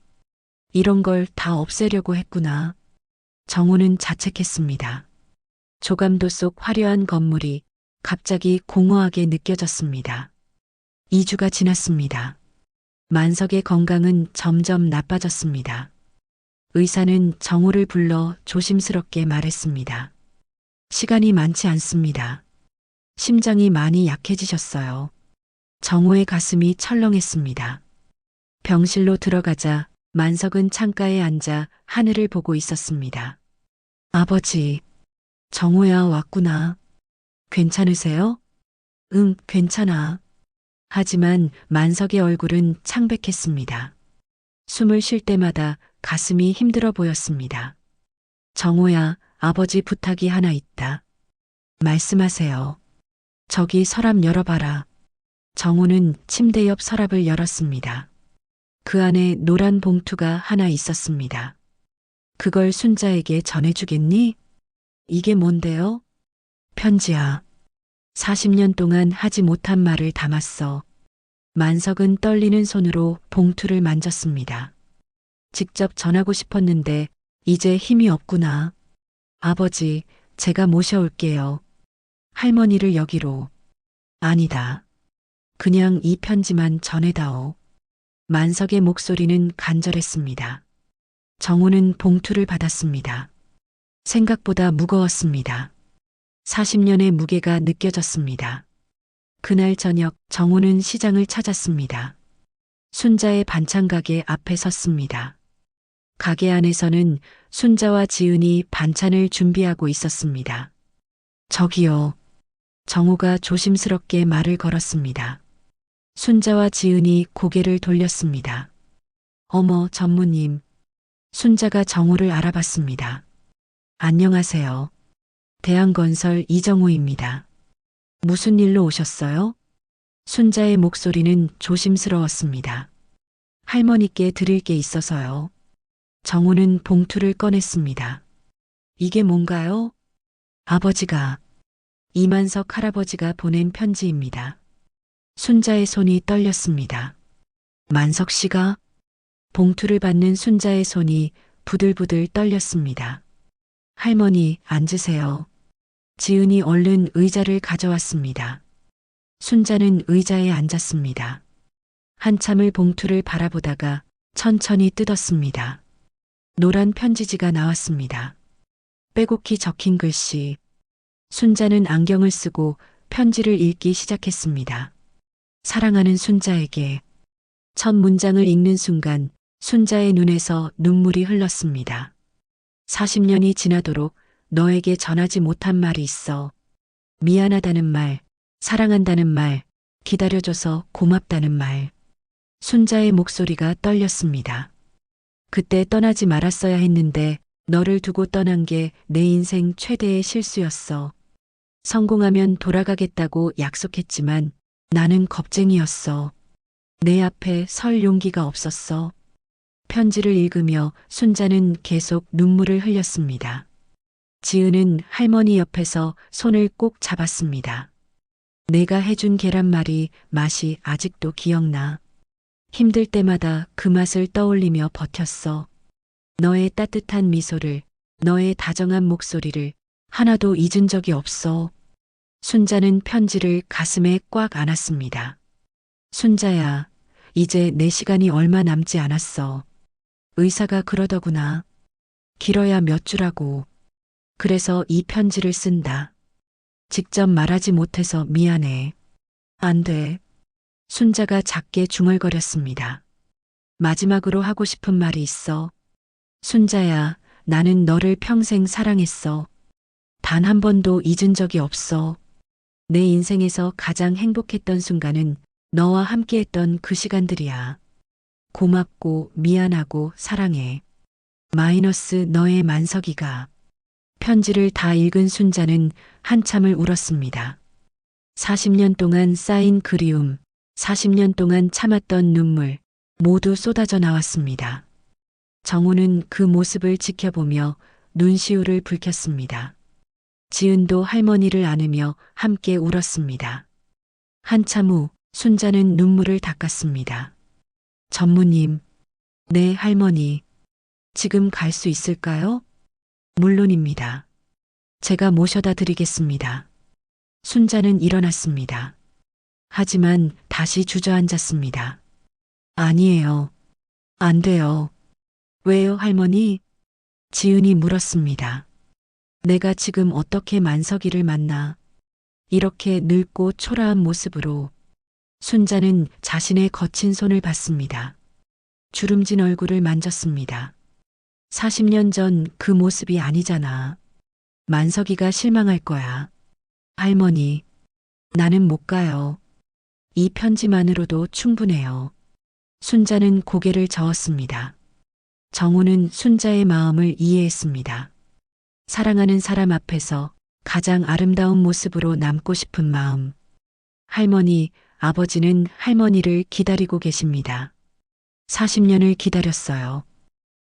이런 걸 다 없애려고 했구나. 정우는 자책했습니다. 조감도 속 화려한 건물이 갑자기 공허하게 느껴졌습니다. 2주가 지났습니다. 만석의 건강은 점점 나빠졌습니다. 의사는 정우를 불러 조심스럽게 말했습니다. 시간이 많지 않습니다. 심장이 많이 약해지셨어요. 정우의 가슴이 철렁했습니다. 병실로 들어가자 만석은 창가에 앉아 하늘을 보고 있었습니다. 아버지, 정우야 왔구나. 괜찮으세요? 응, 괜찮아. 하지만 만석의 얼굴은 창백했습니다. 숨을 쉴 때마다 가슴이 힘들어 보였습니다. 정우야, 아버지 부탁이 하나 있다. 말씀하세요. 저기 서랍 열어봐라. 정우는 침대 옆 서랍을 열었습니다. 그 안에 노란 봉투가 하나 있었습니다. 그걸 순자에게 전해주겠니? 이게 뭔데요? 편지야. 40년 동안 하지 못한 말을 담았어. 만석은 떨리는 손으로 봉투를 만졌습니다. 직접 전하고 싶었는데 이제 힘이 없구나. 아버지, 제가 모셔올게요. 할머니를 여기로. 아니다. 그냥 이 편지만 전해다오. 만석의 목소리는 간절했습니다. 정우는 봉투를 받았습니다. 생각보다 무거웠습니다. 40년의 무게가 느껴졌습니다. 그날 저녁 정우는 시장을 찾았습니다. 순자의 반찬 가게 앞에 섰습니다. 가게 안에서는 순자와 지은이 반찬을 준비하고 있었습니다. 저기요. 정우가 조심스럽게 말을 걸었습니다. 순자와 지은이 고개를 돌렸습니다. 어머, 전무님. 순자가 정우를 알아봤습니다. 안녕하세요. 대한건설 이정우입니다. 무슨 일로 오셨어요? 순자의 목소리는 조심스러웠습니다. 할머니께 드릴 게 있어서요. 정우는 봉투를 꺼냈습니다. 이게 뭔가요? 아버지가, 이만석 할아버지가 보낸 편지입니다. 순자의 손이 떨렸습니다. 만석 씨가? 봉투를 받는 순자의 손이 부들부들 떨렸습니다. 할머니, 앉으세요. 지은이 얼른 의자를 가져왔습니다. 순자는 의자에 앉았습니다. 한참을 봉투를 바라보다가 천천히 뜯었습니다. 노란 편지지가 나왔습니다. 빼곡히 적힌 글씨. 순자는 안경을 쓰고 편지를 읽기 시작했습니다. 사랑하는 순자에게. 첫 문장을 읽는 순간 순자의 눈에서 눈물이 흘렀습니다. 40년이 지나도록 너에게 전하지 못한 말이 있어. 미안하다는 말, 사랑한다는 말, 기다려줘서 고맙다는 말. 순자의 목소리가 떨렸습니다. 그때 떠나지 말았어야 했는데 너를 두고 떠난 게 내 인생 최대의 실수였어. 성공하면 돌아가겠다고 약속했지만 나는 겁쟁이였어. 내 앞에 설 용기가 없었어. 편지를 읽으며 순자는 계속 눈물을 흘렸습니다. 지은은 할머니 옆에서 손을 꼭 잡았습니다. 내가 해준 계란말이 맛이 아직도 기억나. 힘들 때마다 그 맛을 떠올리며 버텼어. 너의 따뜻한 미소를, 너의 다정한 목소리를 하나도 잊은 적이 없어. 순자는 편지를 가슴에 꽉 안았습니다. 순자야, 이제 내 시간이 얼마 남지 않았어. 의사가 그러더구나. 길어야 몇 주라고. 그래서 이 편지를 쓴다. 직접 말하지 못해서 미안해. 안 돼. 순자가 작게 중얼거렸습니다. 마지막으로 하고 싶은 말이 있어. 순자야, 나는 너를 평생 사랑했어. 단 한 번도 잊은 적이 없어. 내 인생에서 가장 행복했던 순간은 너와 함께했던 그 시간들이야. 고맙고 미안하고 사랑해. 마이너스 너의 만석이가. 편지를 다 읽은 순자는 한참을 울었습니다. 40년 동안 쌓인 그리움, 40년 동안 참았던 눈물, 모두 쏟아져 나왔습니다. 정우는 그 모습을 지켜보며 눈시울을 붉혔습니다. 지은도 할머니를 안으며 함께 울었습니다. 한참 후 순자는 눈물을 닦았습니다. 전무님, 네 할머니, 지금 갈 수 있을까요? 물론입니다. 제가 모셔다 드리겠습니다. 순자는 일어났습니다. 하지만 다시 주저앉았습니다. 아니에요. 안 돼요. 왜요, 할머니? 지은이 물었습니다. 내가 지금 어떻게 만석이를 만나? 이렇게 늙고 초라한 모습으로. 순자는 자신의 거친 손을 봤습니다. 주름진 얼굴을 만졌습니다. 40년 전 그 모습이 아니잖아. 만석이가 실망할 거야. 할머니, 나는 못 가요. 이 편지만으로도 충분해요. 순자는 고개를 저었습니다. 정우는 순자의 마음을 이해했습니다. 사랑하는 사람 앞에서 가장 아름다운 모습으로 남고 싶은 마음. 할머니, 아버지는 할머니를 기다리고 계십니다. 40년을 기다렸어요.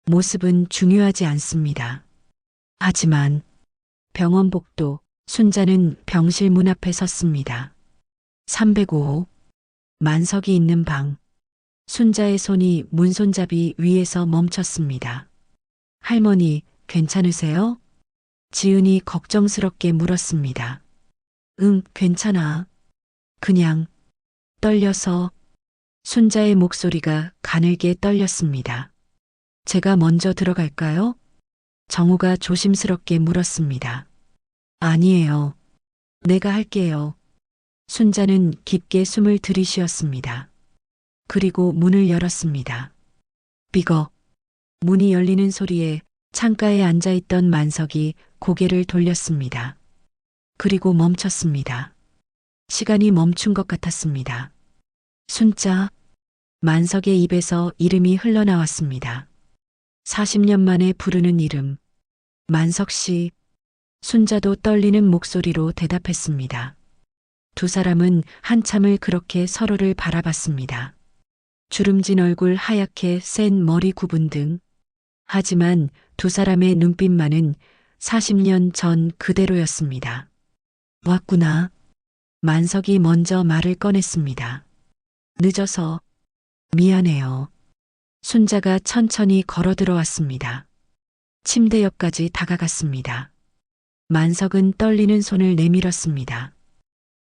모습은 중요하지 않습니다. 하지만 병원 복도, 순자는 병실 문 앞에 섰습니다. 305호, 만석이 있는 방. 순자의 손이 문손잡이 위에서 멈췄습니다. 할머니, 괜찮으세요? 지은이 걱정스럽게 물었습니다. 응, 괜찮아. 그냥 떨려서. 순자의 목소리가 가늘게 떨렸습니다. 제가 먼저 들어갈까요? 정우가 조심스럽게 물었습니다. 아니에요. 내가 할게요. 순자는 깊게 숨을 들이쉬었습니다. 그리고 문을 열었습니다. 삐걱. 문이 열리는 소리에 창가에 앉아있던 만석이 고개를 돌렸습니다. 그리고 멈췄습니다. 시간이 멈춘 것 같았습니다. 순자. 만석의 입에서 이름이 흘러나왔습니다. 40년 만에 부르는 이름. 만석 씨. 순자도 떨리는 목소리로 대답했습니다. 두 사람은 한참을 그렇게 서로를 바라봤습니다. 주름진 얼굴, 하얗게 센 머리 구분 등. 하지만 두 사람의 눈빛만은 40년 전 그대로였습니다. 왔구나. 만석이 먼저 말을 꺼냈습니다. 늦어서 미안해요. 순자가 천천히 걸어 들어왔습니다. 침대 옆까지 다가갔습니다. 만석은 떨리는 손을 내밀었습니다.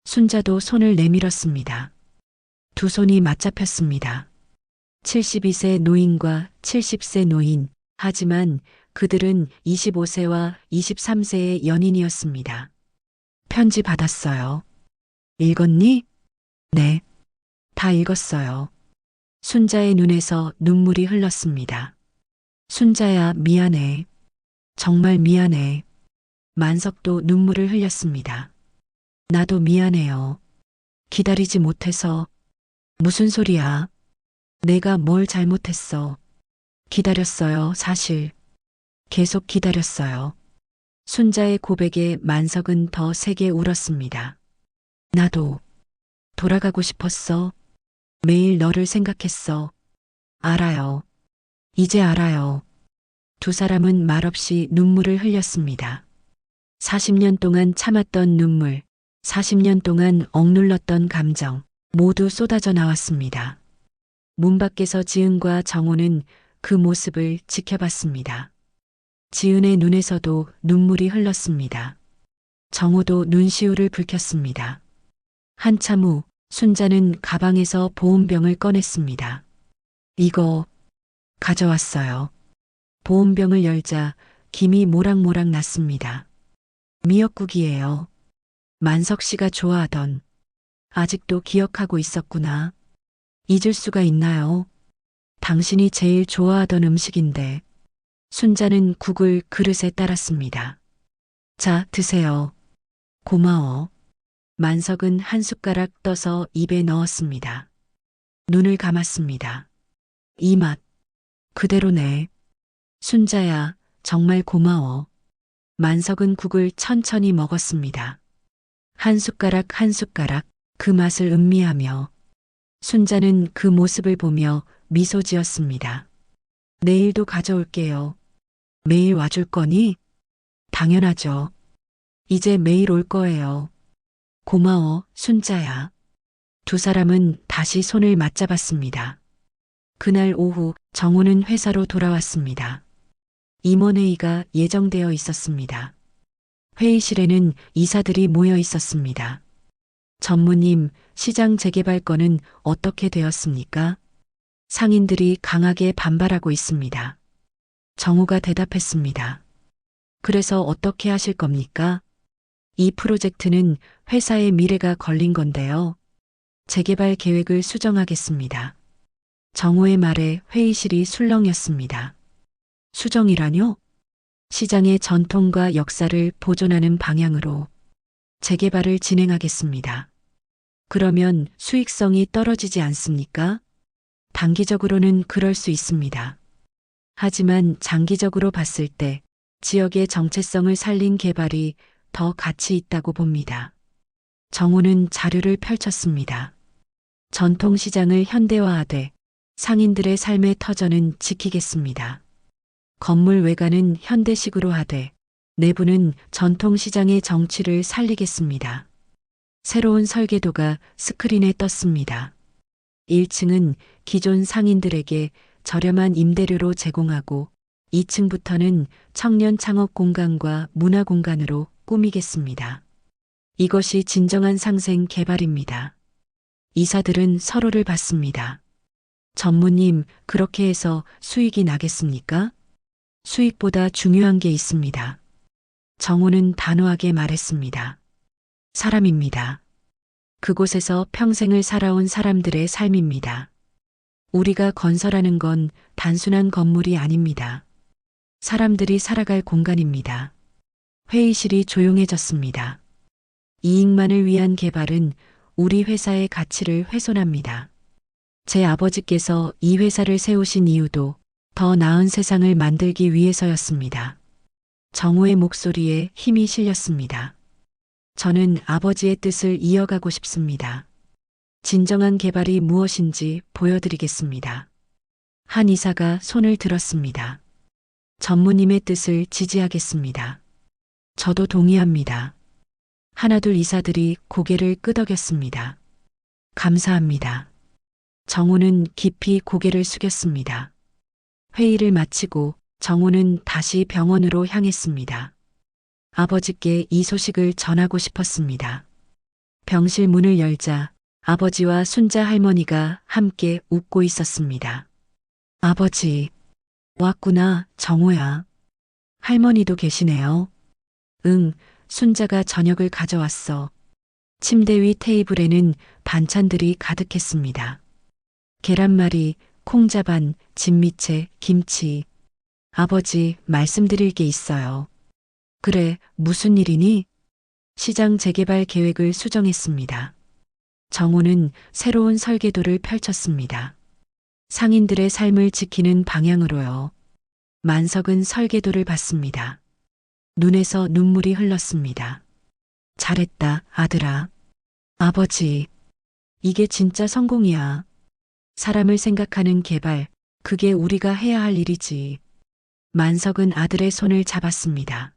순자도 손을 내밀었습니다. 두 손이 맞잡혔습니다. 72세 노인과 70세 노인, 하지만 그들은 25세와 23세의 연인이었습니다. 편지 받았어요. 읽었니? 네. 다 읽었어요. 순자의 눈에서 눈물이 흘렀습니다. 순자야, 미안해. 정말 미안해. 만석도 눈물을 흘렸습니다. 나도 미안해요. 기다리지 못해서. 무슨 소리야? 내가 뭘 잘못했어? 기다렸어요, 사실. 계속 기다렸어요. 순자의 고백에 만석은 더 세게 울었습니다. 나도 돌아가고 싶었어. 매일 너를 생각했어. 알아요. 이제 알아요. 두 사람은 말없이 눈물을 흘렸습니다. 40년 동안 참았던 눈물, 40년 동안 억눌렀던 감정, 모두 쏟아져 나왔습니다. 문 밖에서 지은과 정호는 그 모습을 지켜봤습니다. 지은의 눈에서도 눈물이 흘렀습니다. 정호도 눈시울을 붉혔습니다. 한참 후 순자는 가방에서 보온병을 꺼냈습니다. 이거 가져왔어요. 보온병을 열자 김이 모락모락 났습니다. 미역국이에요. 만석 씨가 좋아하던. 아직도 기억하고 있었구나. 잊을 수가 있나요? 당신이 제일 좋아하던 음식인데. 순자는 국을 그릇에 따랐습니다. 자, 드세요. 고마워. 만석은 한 숟가락 떠서 입에 넣었습니다. 눈을 감았습니다. 이 맛, 그대로네. 순자야, 정말 고마워. 만석은 국을 천천히 먹었습니다. 한 숟가락 한 숟가락 그 맛을 음미하며 순자는 그 모습을 보며 미소 지었습니다. 내일도 가져올게요. 매일 와줄 거니? 당연하죠. 이제 매일 올 거예요. 고마워, 순자야. 두 사람은 다시 손을 맞잡았습니다. 그날 오후 정우는 회사로 돌아왔습니다. 임원회의가 예정되어 있었습니다. 회의실에는 이사들이 모여 있었습니다. 전무님, 시장 재개발 건은 어떻게 되었습니까? 상인들이 강하게 반발하고 있습니다. 정우가 대답했습니다. 그래서 어떻게 하실 겁니까? 이 프로젝트는 회사의 미래가 걸린 건데요. 재개발 계획을 수정하겠습니다. 정우의 말에 회의실이 술렁였습니다. 수정이라뇨? 시장의 전통과 역사를 보존하는 방향으로 재개발을 진행하겠습니다. 그러면 수익성이 떨어지지 않습니까? 단기적으로는 그럴 수 있습니다. 하지만 장기적으로 봤을 때 지역의 정체성을 살린 개발이 더 가치 있다고 봅니다. 정우는 자료를 펼쳤습니다. 전통시장을 현대화하되 상인들의 삶의 터전은 지키겠습니다. 건물 외관은 현대식으로 하되 내부는 전통시장의 정취를 살리겠습니다. 새로운 설계도가 스크린에 떴습니다. 1층은 기존 상인들에게 저렴한 임대료로 제공하고 2층부터는 청년 창업 공간과 문화 공간으로 꾸미겠습니다. 이것이 진정한 상생 개발입니다. 이사들은 서로를 봤습니다. 전무님, 그렇게 해서 수익이 나겠습니까? 수익보다 중요한 게 있습니다. 정우는 단호하게 말했습니다. 사람입니다. 그곳에서 평생을 살아온 사람들의 삶입니다. 우리가 건설하는 건 단순한 건물이 아닙니다. 사람들이 살아갈 공간입니다. 회의실이 조용해졌습니다. 이익만을 위한 개발은 우리 회사의 가치를 훼손합니다. 제 아버지께서 이 회사를 세우신 이유도 더 나은 세상을 만들기 위해서였습니다. 정우의 목소리에 힘이 실렸습니다. 저는 아버지의 뜻을 이어가고 싶습니다. 진정한 개발이 무엇인지 보여드리겠습니다. 한 이사가 손을 들었습니다. 전무님의 뜻을 지지하겠습니다. 저도 동의합니다. 하나둘 이사들이 고개를 끄덕였습니다. 감사합니다. 정우는 깊이 고개를 숙였습니다. 회의를 마치고 정우는 다시 병원으로 향했습니다. 아버지께 이 소식을 전하고 싶었습니다. 병실 문을 열자 아버지와 순자 할머니가 함께 웃고 있었습니다. 아버지, 왔구나, 정우야. 할머니도 계시네요. 응, 순자가 저녁을 가져왔어. 침대 위 테이블에는 반찬들이 가득했습니다. 계란말이, 콩자반, 진미채, 김치. 아버지, 말씀드릴 게 있어요. 그래, 무슨 일이니? 시장 재개발 계획을 수정했습니다. 정호는 새로운 설계도를 펼쳤습니다. 상인들의 삶을 지키는 방향으로요. 만석은 설계도를 봤습니다. 눈에서 눈물이 흘렀습니다. 잘했다, 아들아. 아버지, 이게 진짜 성공이야. 사람을 생각하는 개발, 그게 우리가 해야 할 일이지. 만석은 아들의 손을 잡았습니다.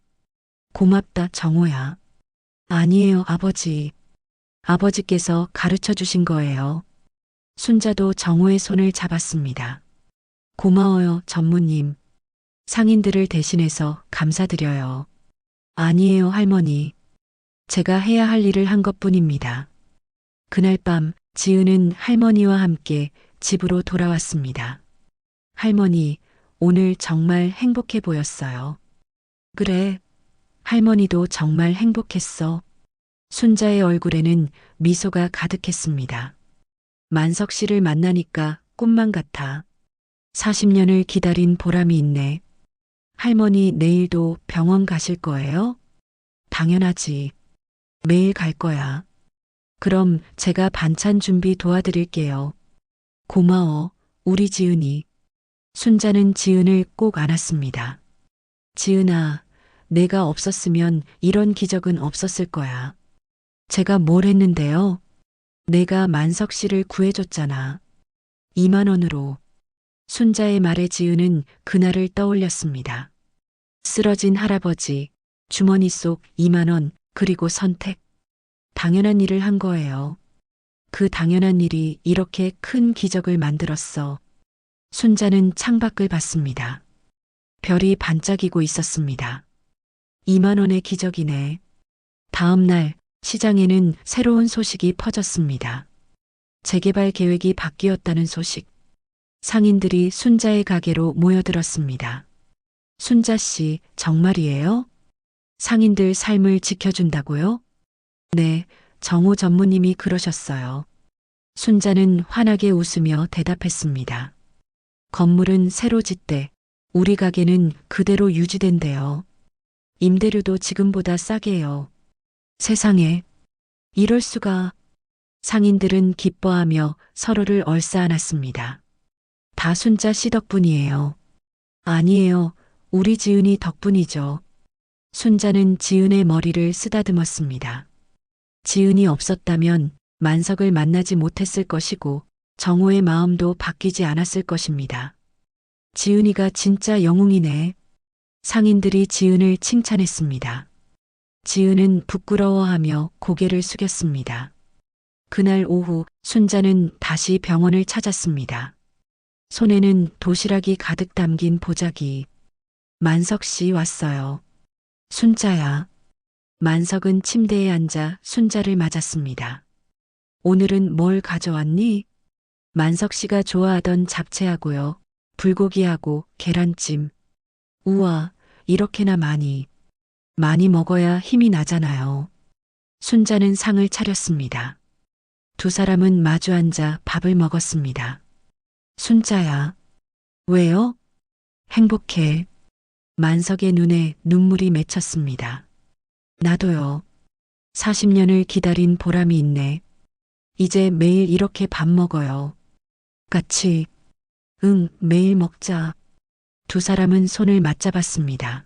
고맙다, 정호야. 아니에요, 아버지. 아버지께서 가르쳐 주신 거예요. 순자도 정호의 손을 잡았습니다. 고마워요, 전무님. 상인들을 대신해서 감사드려요. 아니에요, 할머니. 제가 해야 할 일을 한 것뿐입니다. 그날 밤 지은은 할머니와 함께 집으로 돌아왔습니다. 할머니, 오늘 정말 행복해 보였어요. 그래, 할머니도 정말 행복했어. 순자의 얼굴에는 미소가 가득했습니다. 만석 씨를 만나니까 꿈만 같아. 40년을 기다린 보람이 있네. 할머니 내일도 병원 가실 거예요? 당연하지. 매일 갈 거야. 그럼 제가 반찬 준비 도와드릴게요. 고마워, 우리 지은이. 순자는 지은을 꼭 안았습니다. 지은아, 내가 없었으면 이런 기적은 없었을 거야. 제가 뭘 했는데요? 내가 만석 씨를 구해줬잖아. 2만 원으로. 순자의 말에 지은은 그날을 떠올렸습니다. 쓰러진 할아버지, 주머니 속 2만 원, 그리고 선택. 당연한 일을 한 거예요. 그 당연한 일이 이렇게 큰 기적을 만들었어. 순자는 창밖을 봤습니다. 별이 반짝이고 있었습니다. 2만 원의 기적이네. 다음 날 시장에는 새로운 소식이 퍼졌습니다. 재개발 계획이 바뀌었다는 소식. 상인들이 순자의 가게로 모여들었습니다. 순자 씨, 정말이에요? 상인들 삶을 지켜준다고요? 네, 정호 전무님이 그러셨어요. 순자는 환하게 웃으며 대답했습니다. 건물은 새로 짓되 우리 가게는 그대로 유지된대요. 임대료도 지금보다 싸게요. 세상에, 이럴 수가. 상인들은 기뻐하며 서로를 얼싸안았습니다. 다 순자 씨 덕분이에요. 아니에요, 우리 지은이 덕분이죠. 순자는 지은의 머리를 쓰다듬었습니다. 지은이 없었다면 만석을 만나지 못했을 것이고 정호의 마음도 바뀌지 않았을 것입니다. 지은이가 진짜 영웅이네. 상인들이 지은을 칭찬했습니다. 지은은 부끄러워하며 고개를 숙였습니다. 그날 오후 순자는 다시 병원을 찾았습니다. 손에는 도시락이 가득 담긴 보자기. 만석 씨 왔어요. 순자야. 만석은 침대에 앉아 순자를 맞았습니다. 오늘은 뭘 가져왔니? 만석 씨가 좋아하던 잡채하고요. 불고기하고 계란찜. 우와, 이렇게나 많이. 많이 먹어야 힘이 나잖아요. 순자는 상을 차렸습니다. 두 사람은 마주 앉아 밥을 먹었습니다. 순자야. 왜요? 행복해. 만석의 눈에 눈물이 맺혔습니다. 나도요. 40년을 기다린 보람이 있네. 이제 매일 이렇게 밥 먹어요. 같이. 응, 매일 먹자. 두 사람은 손을 맞잡았습니다.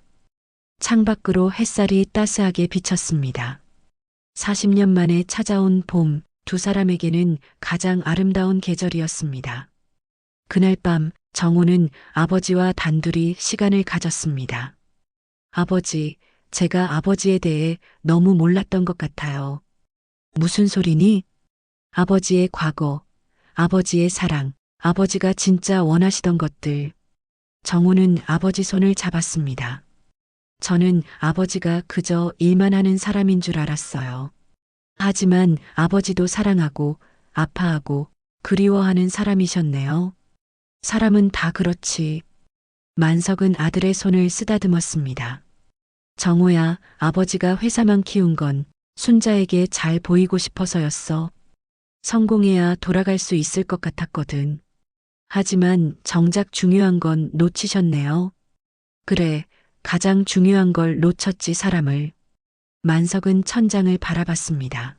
창밖으로 햇살이 따스하게 비쳤습니다. 40년 만에 찾아온 봄, 두 사람에게는 가장 아름다운 계절이었습니다. 그날 밤 정호는 아버지와 단둘이 시간을 가졌습니다. 아버지, 제가 아버지에 대해 너무 몰랐던 것 같아요. 무슨 소리니? 아버지의 과거, 아버지의 사랑, 아버지가 진짜 원하시던 것들. 정호는 아버지 손을 잡았습니다. 저는 아버지가 그저 일만 하는 사람인 줄 알았어요. 하지만 아버지도 사랑하고 아파하고 그리워하는 사람이셨네요. 사람은 다 그렇지. 만석은 아들의 손을 쓰다듬었습니다. 정호야, 아버지가 회사만 키운 건 순자에게 잘 보이고 싶어서였어. 성공해야 돌아갈 수 있을 것 같았거든. 하지만 정작 중요한 건 놓치셨네요. 그래, 가장 중요한 걸 놓쳤지 사람을. 만석은 천장을 바라봤습니다.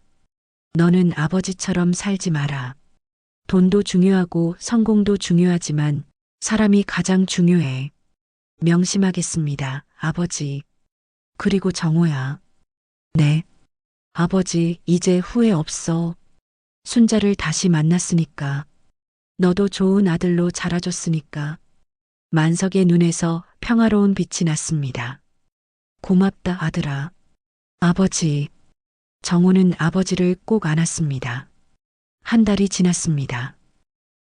너는 아버지처럼 살지 마라. 돈도 중요하고 성공도 중요하지만 사람이 가장 중요해. 명심하겠습니다, 아버지. 그리고 정호야. 네. 아버지, 이제 후회 없어. 순자를 다시 만났으니까. 너도 좋은 아들로 자라줬으니까. 만석의 눈에서 평화로운 빛이 났습니다. 고맙다, 아들아. 아버지. 정호는 아버지를 꼭 안았습니다. 한 달이 지났습니다.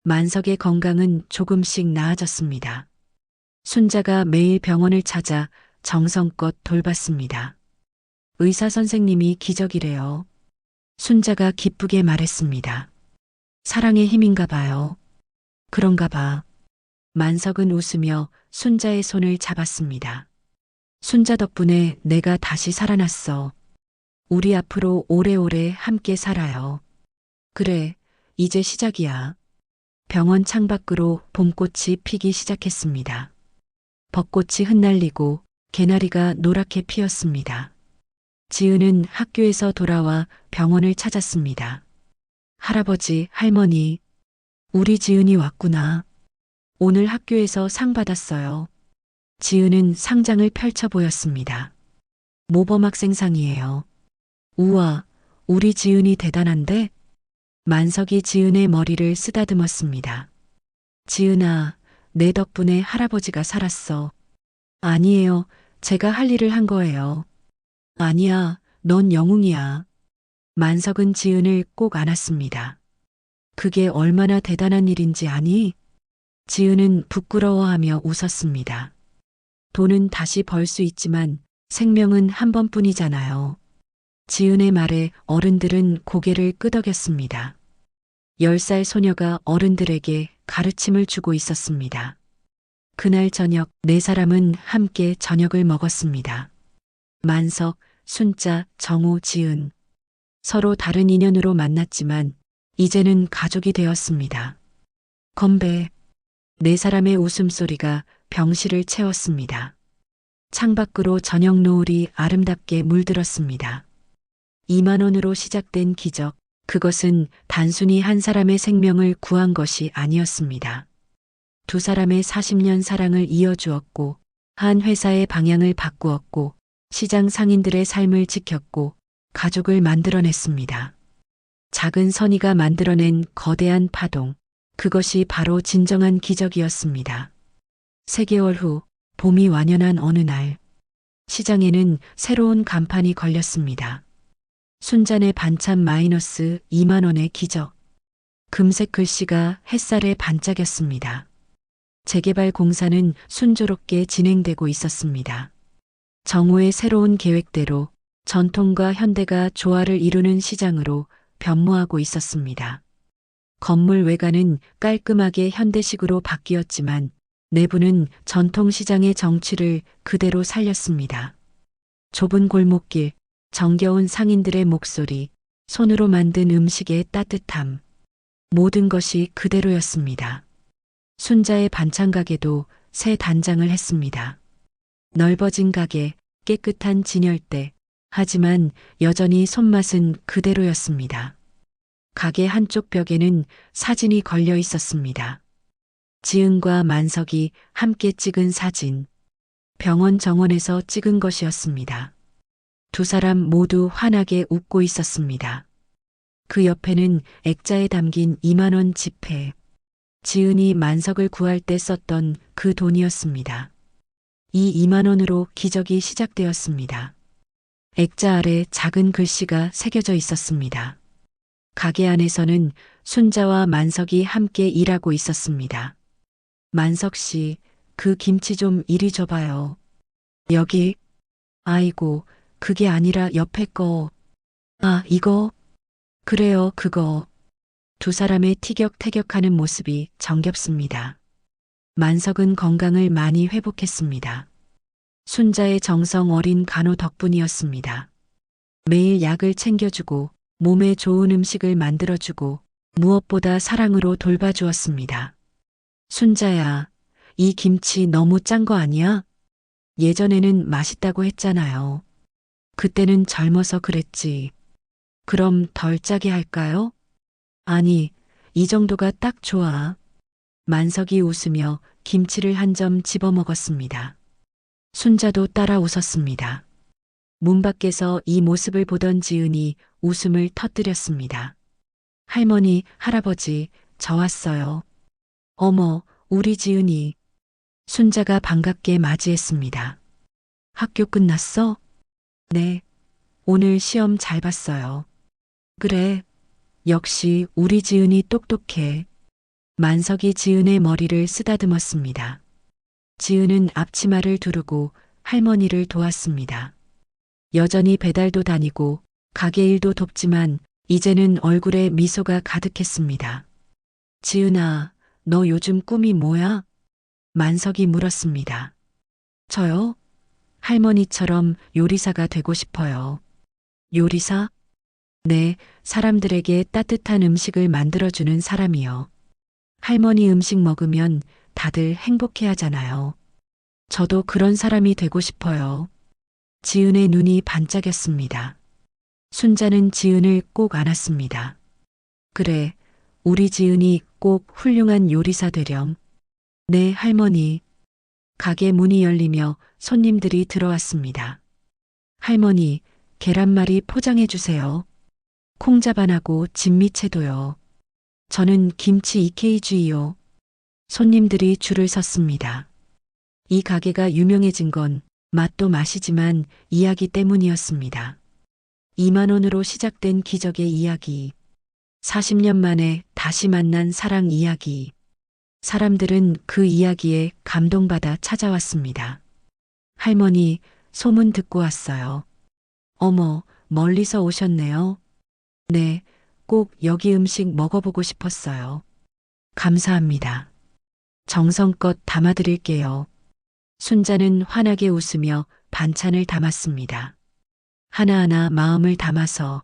만석의 건강은 조금씩 나아졌습니다. 순자가 매일 병원을 찾아 정성껏 돌봤습니다. 의사 선생님이 기적이래요. 순자가 기쁘게 말했습니다. 사랑의 힘인가 봐요. 그런가 봐. 만석은 웃으며 순자의 손을 잡았습니다. 순자 덕분에 내가 다시 살아났어. 우리 앞으로 오래오래 함께 살아요. 그래, 이제 시작이야. 병원 창밖으로 봄꽃이 피기 시작했습니다. 벚꽃이 흩날리고 개나리가 노랗게 피었습니다. 지은은 학교에서 돌아와 병원을 찾았습니다. 할아버지, 할머니, 우리 지은이 왔구나. 오늘 학교에서 상 받았어요. 지은은 상장을 펼쳐 보였습니다. 모범학생상이에요. 우와, 우리 지은이 대단한데? 만석이 지은의 머리를 쓰다듬었습니다. 지은아, 내 덕분에 할아버지가 살았어. 아니에요. 제가 할 일을 한 거예요. 아니야, 넌 영웅이야. 만석은 지은을 꼭 안았습니다. 그게 얼마나 대단한 일인지 아니? 지은은 부끄러워하며 웃었습니다. 돈은 다시 벌 수 있지만 생명은 한 번뿐이잖아요. 지은의 말에 어른들은 고개를 끄덕였습니다. 10살 소녀가 어른들에게 가르침을 주고 있었습니다. 그날 저녁 네 사람은 함께 저녁을 먹었습니다. 만석, 순자, 정호, 지은. 서로 다른 인연으로 만났지만 이제는 가족이 되었습니다. 건배. 네 사람의 웃음소리가 병실을 채웠습니다. 창밖으로 저녁 노을이 아름답게 물들었습니다. 2만 원으로 시작된 기적. 그것은 단순히 한 사람의 생명을 구한 것이 아니었습니다. 두 사람의 40년 사랑을 이어주었고, 한 회사의 방향을 바꾸었고, 시장 상인들의 삶을 지켰고, 가족을 만들어냈습니다. 작은 선의가 만들어낸 거대한 파동. 그것이 바로 진정한 기적이었습니다. 3개월 후, 봄이 완연한 어느 날, 시장에는 새로운 간판이 걸렸습니다. 순잔의 반찬 마이너스 2만 원의 기적. 금색 글씨가 햇살에 반짝였습니다. 재개발 공사는 순조롭게 진행되고 있었습니다. 정호의 새로운 계획대로 전통과 현대가 조화를 이루는 시장으로 변모하고 있었습니다. 건물 외관은 깔끔하게 현대식으로 바뀌었지만 내부는 전통시장의 정취를 그대로 살렸습니다. 좁은 골목길, 정겨운 상인들의 목소리, 손으로 만든 음식의 따뜻함. 모든 것이 그대로였습니다. 순자의 반찬 가게도 새 단장을 했습니다. 넓어진 가게, 깨끗한 진열대. 하지만 여전히 손맛은 그대로였습니다. 가게 한쪽 벽에는 사진이 걸려 있었습니다. 지은과 만석이 함께 찍은 사진. 병원 정원에서 찍은 것이었습니다. 두 사람 모두 환하게 웃고 있었습니다. 그 옆에는 액자에 담긴 2만 원 지폐. 지은이 만석을 구할 때 썼던 그 돈이었습니다. 이 2만 원으로 기적이 시작되었습니다. 액자 아래 작은 글씨가 새겨져 있었습니다. 가게 안에서는 순자와 만석이 함께 일하고 있었습니다. 만석 씨, 그 김치 좀 이리 줘봐요. 여기. 아이고, 그게 아니라 옆에 거. 아, 이거? 그래요, 그거. 두 사람의 티격태격하는 모습이 정겹습니다. 만석은 건강을 많이 회복했습니다. 순자의 정성 어린 간호 덕분이었습니다. 매일 약을 챙겨주고 몸에 좋은 음식을 만들어주고 무엇보다 사랑으로 돌봐주었습니다. 순자야, 이 김치 너무 짠 거 아니야? 예전에는 맛있다고 했잖아요. 그때는 젊어서 그랬지. 그럼 덜 짜게 할까요? 아니, 이 정도가 딱 좋아. 만석이 웃으며 김치를 한 점 집어 먹었습니다. 순자도 따라 웃었습니다. 문 밖에서 이 모습을 보던 지은이 웃음을 터뜨렸습니다. 할머니, 할아버지, 저 왔어요. 어머, 우리 지은이. 순자가 반갑게 맞이했습니다. 학교 끝났어? 네. 오늘 시험 잘 봤어요. 그래. 역시 우리 지은이 똑똑해. 만석이 지은의 머리를 쓰다듬었습니다. 지은은 앞치마를 두르고 할머니를 도왔습니다. 여전히 배달도 다니고 가게 일도 돕지만 이제는 얼굴에 미소가 가득했습니다. 지은아, 너 요즘 꿈이 뭐야? 만석이 물었습니다. 저요? 할머니처럼 요리사가 되고 싶어요. 요리사? 네, 사람들에게 따뜻한 음식을 만들어주는 사람이요. 할머니 음식 먹으면 다들 행복해 하잖아요. 저도 그런 사람이 되고 싶어요. 지은의 눈이 반짝였습니다. 순자는 지은을 꼭 안았습니다. 그래, 우리 지은이 꼭 훌륭한 요리사 되렴. 네, 할머니. 가게 문이 열리며 손님들이 들어왔습니다. 할머니, 계란말이 포장해 주세요. 콩자반하고 진미채도요. 저는 김치 EKG요. 손님들이 줄을 섰습니다. 이 가게가 유명해진 건 맛도 맛이지만 이야기 때문이었습니다. 2만 원으로 시작된 기적의 이야기. 40년 만에 다시 만난 사랑 이야기. 사람들은 그 이야기에 감동받아 찾아왔습니다. 할머니, 소문 듣고 왔어요. 어머, 멀리서 오셨네요. 네, 꼭 여기 음식 먹어보고 싶었어요. 감사합니다. 정성껏 담아드릴게요. 순자는 환하게 웃으며 반찬을 담았습니다. 하나하나 마음을 담아서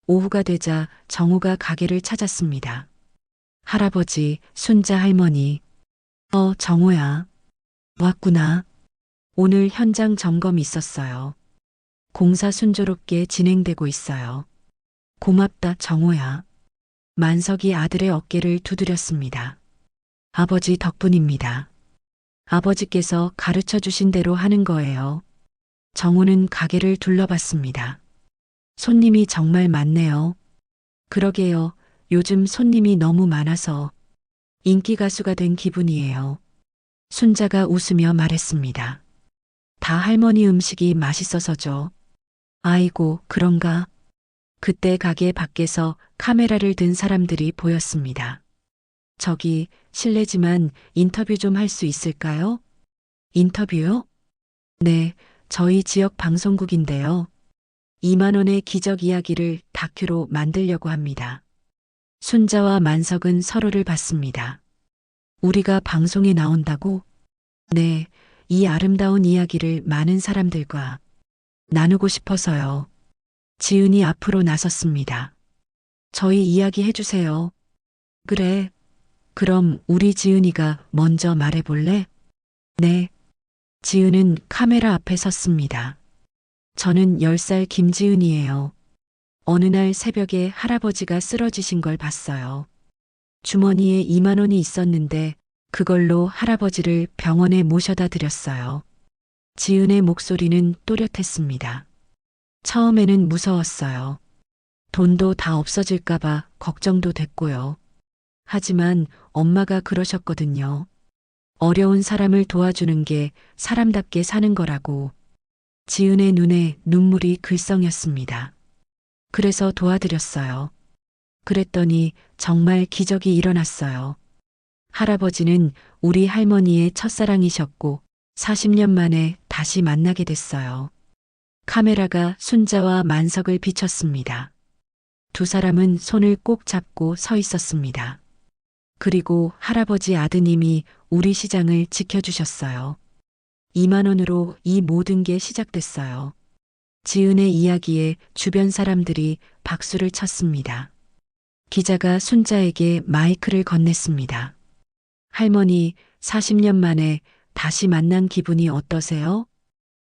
오후가 되자 정우가 가게를 찾았습니다. 할아버지, 순자 할머니. 정우야. 왔구나. 오늘 현장 점검 있었어요. 공사 순조롭게 진행되고 있어요. 고맙다, 정우야. 만석이 아들의 어깨를 두드렸습니다. 아버지 덕분입니다. 아버지께서 가르쳐 주신 대로 하는 거예요. 정우는 가게를 둘러봤습니다. 손님이 정말 많네요. 그러게요. 요즘 손님이 너무 많아서 인기 가수가 된 기분이에요. 순자가 웃으며 말했습니다. 다 할머니 음식이 맛있어서죠. 아이고, 그런가? 그때 가게 밖에서 카메라를 든 사람들이 보였습니다. 저기, 실례지만 인터뷰 좀 할 수 있을까요? 인터뷰요? 네, 저희 지역 방송국인데요. 2만 원의 기적 이야기를 다큐로 만들려고 합니다. 순자와 만석은 서로를 봤습니다. 우리가 방송에 나온다고? 네, 이 아름다운 이야기를 많은 사람들과 나누고 싶어서요. 지은이 앞으로 나섰습니다. 저희 이야기 해주세요. 그래. 그럼 우리 지은이가 먼저 말해볼래? 네. 지은은 카메라 앞에 섰습니다. 저는 10살 김지은이에요. 어느 날 새벽에 할아버지가 쓰러지신 걸 봤어요. 주머니에 2만 원이 있었는데 그걸로 할아버지를 병원에 모셔다 드렸어요. 지은의 목소리는 또렷했습니다. 처음에는 무서웠어요. 돈도 다 없어질까봐 걱정도 됐고요. 하지만 엄마가 그러셨거든요. 어려운 사람을 도와주는 게 사람답게 사는 거라고. 지은의 눈에 눈물이 글썽였습니다. 그래서 도와드렸어요. 그랬더니 정말 기적이 일어났어요. 할아버지는 우리 할머니의 첫사랑이셨고 40년 만에 다시 만나게 됐어요. 카메라가 순자와 만석을 비췄습니다. 두 사람은 손을 꼭 잡고 서 있었습니다. 그리고 할아버지 아드님이 우리 시장을 지켜주셨어요. 2만 원으로 이 모든 게 시작됐어요. 지은의 이야기에 주변 사람들이 박수를 쳤습니다. 기자가 순자에게 마이크를 건넸습니다. 할머니, 40년 만에 다시 만난 기분이 어떠세요?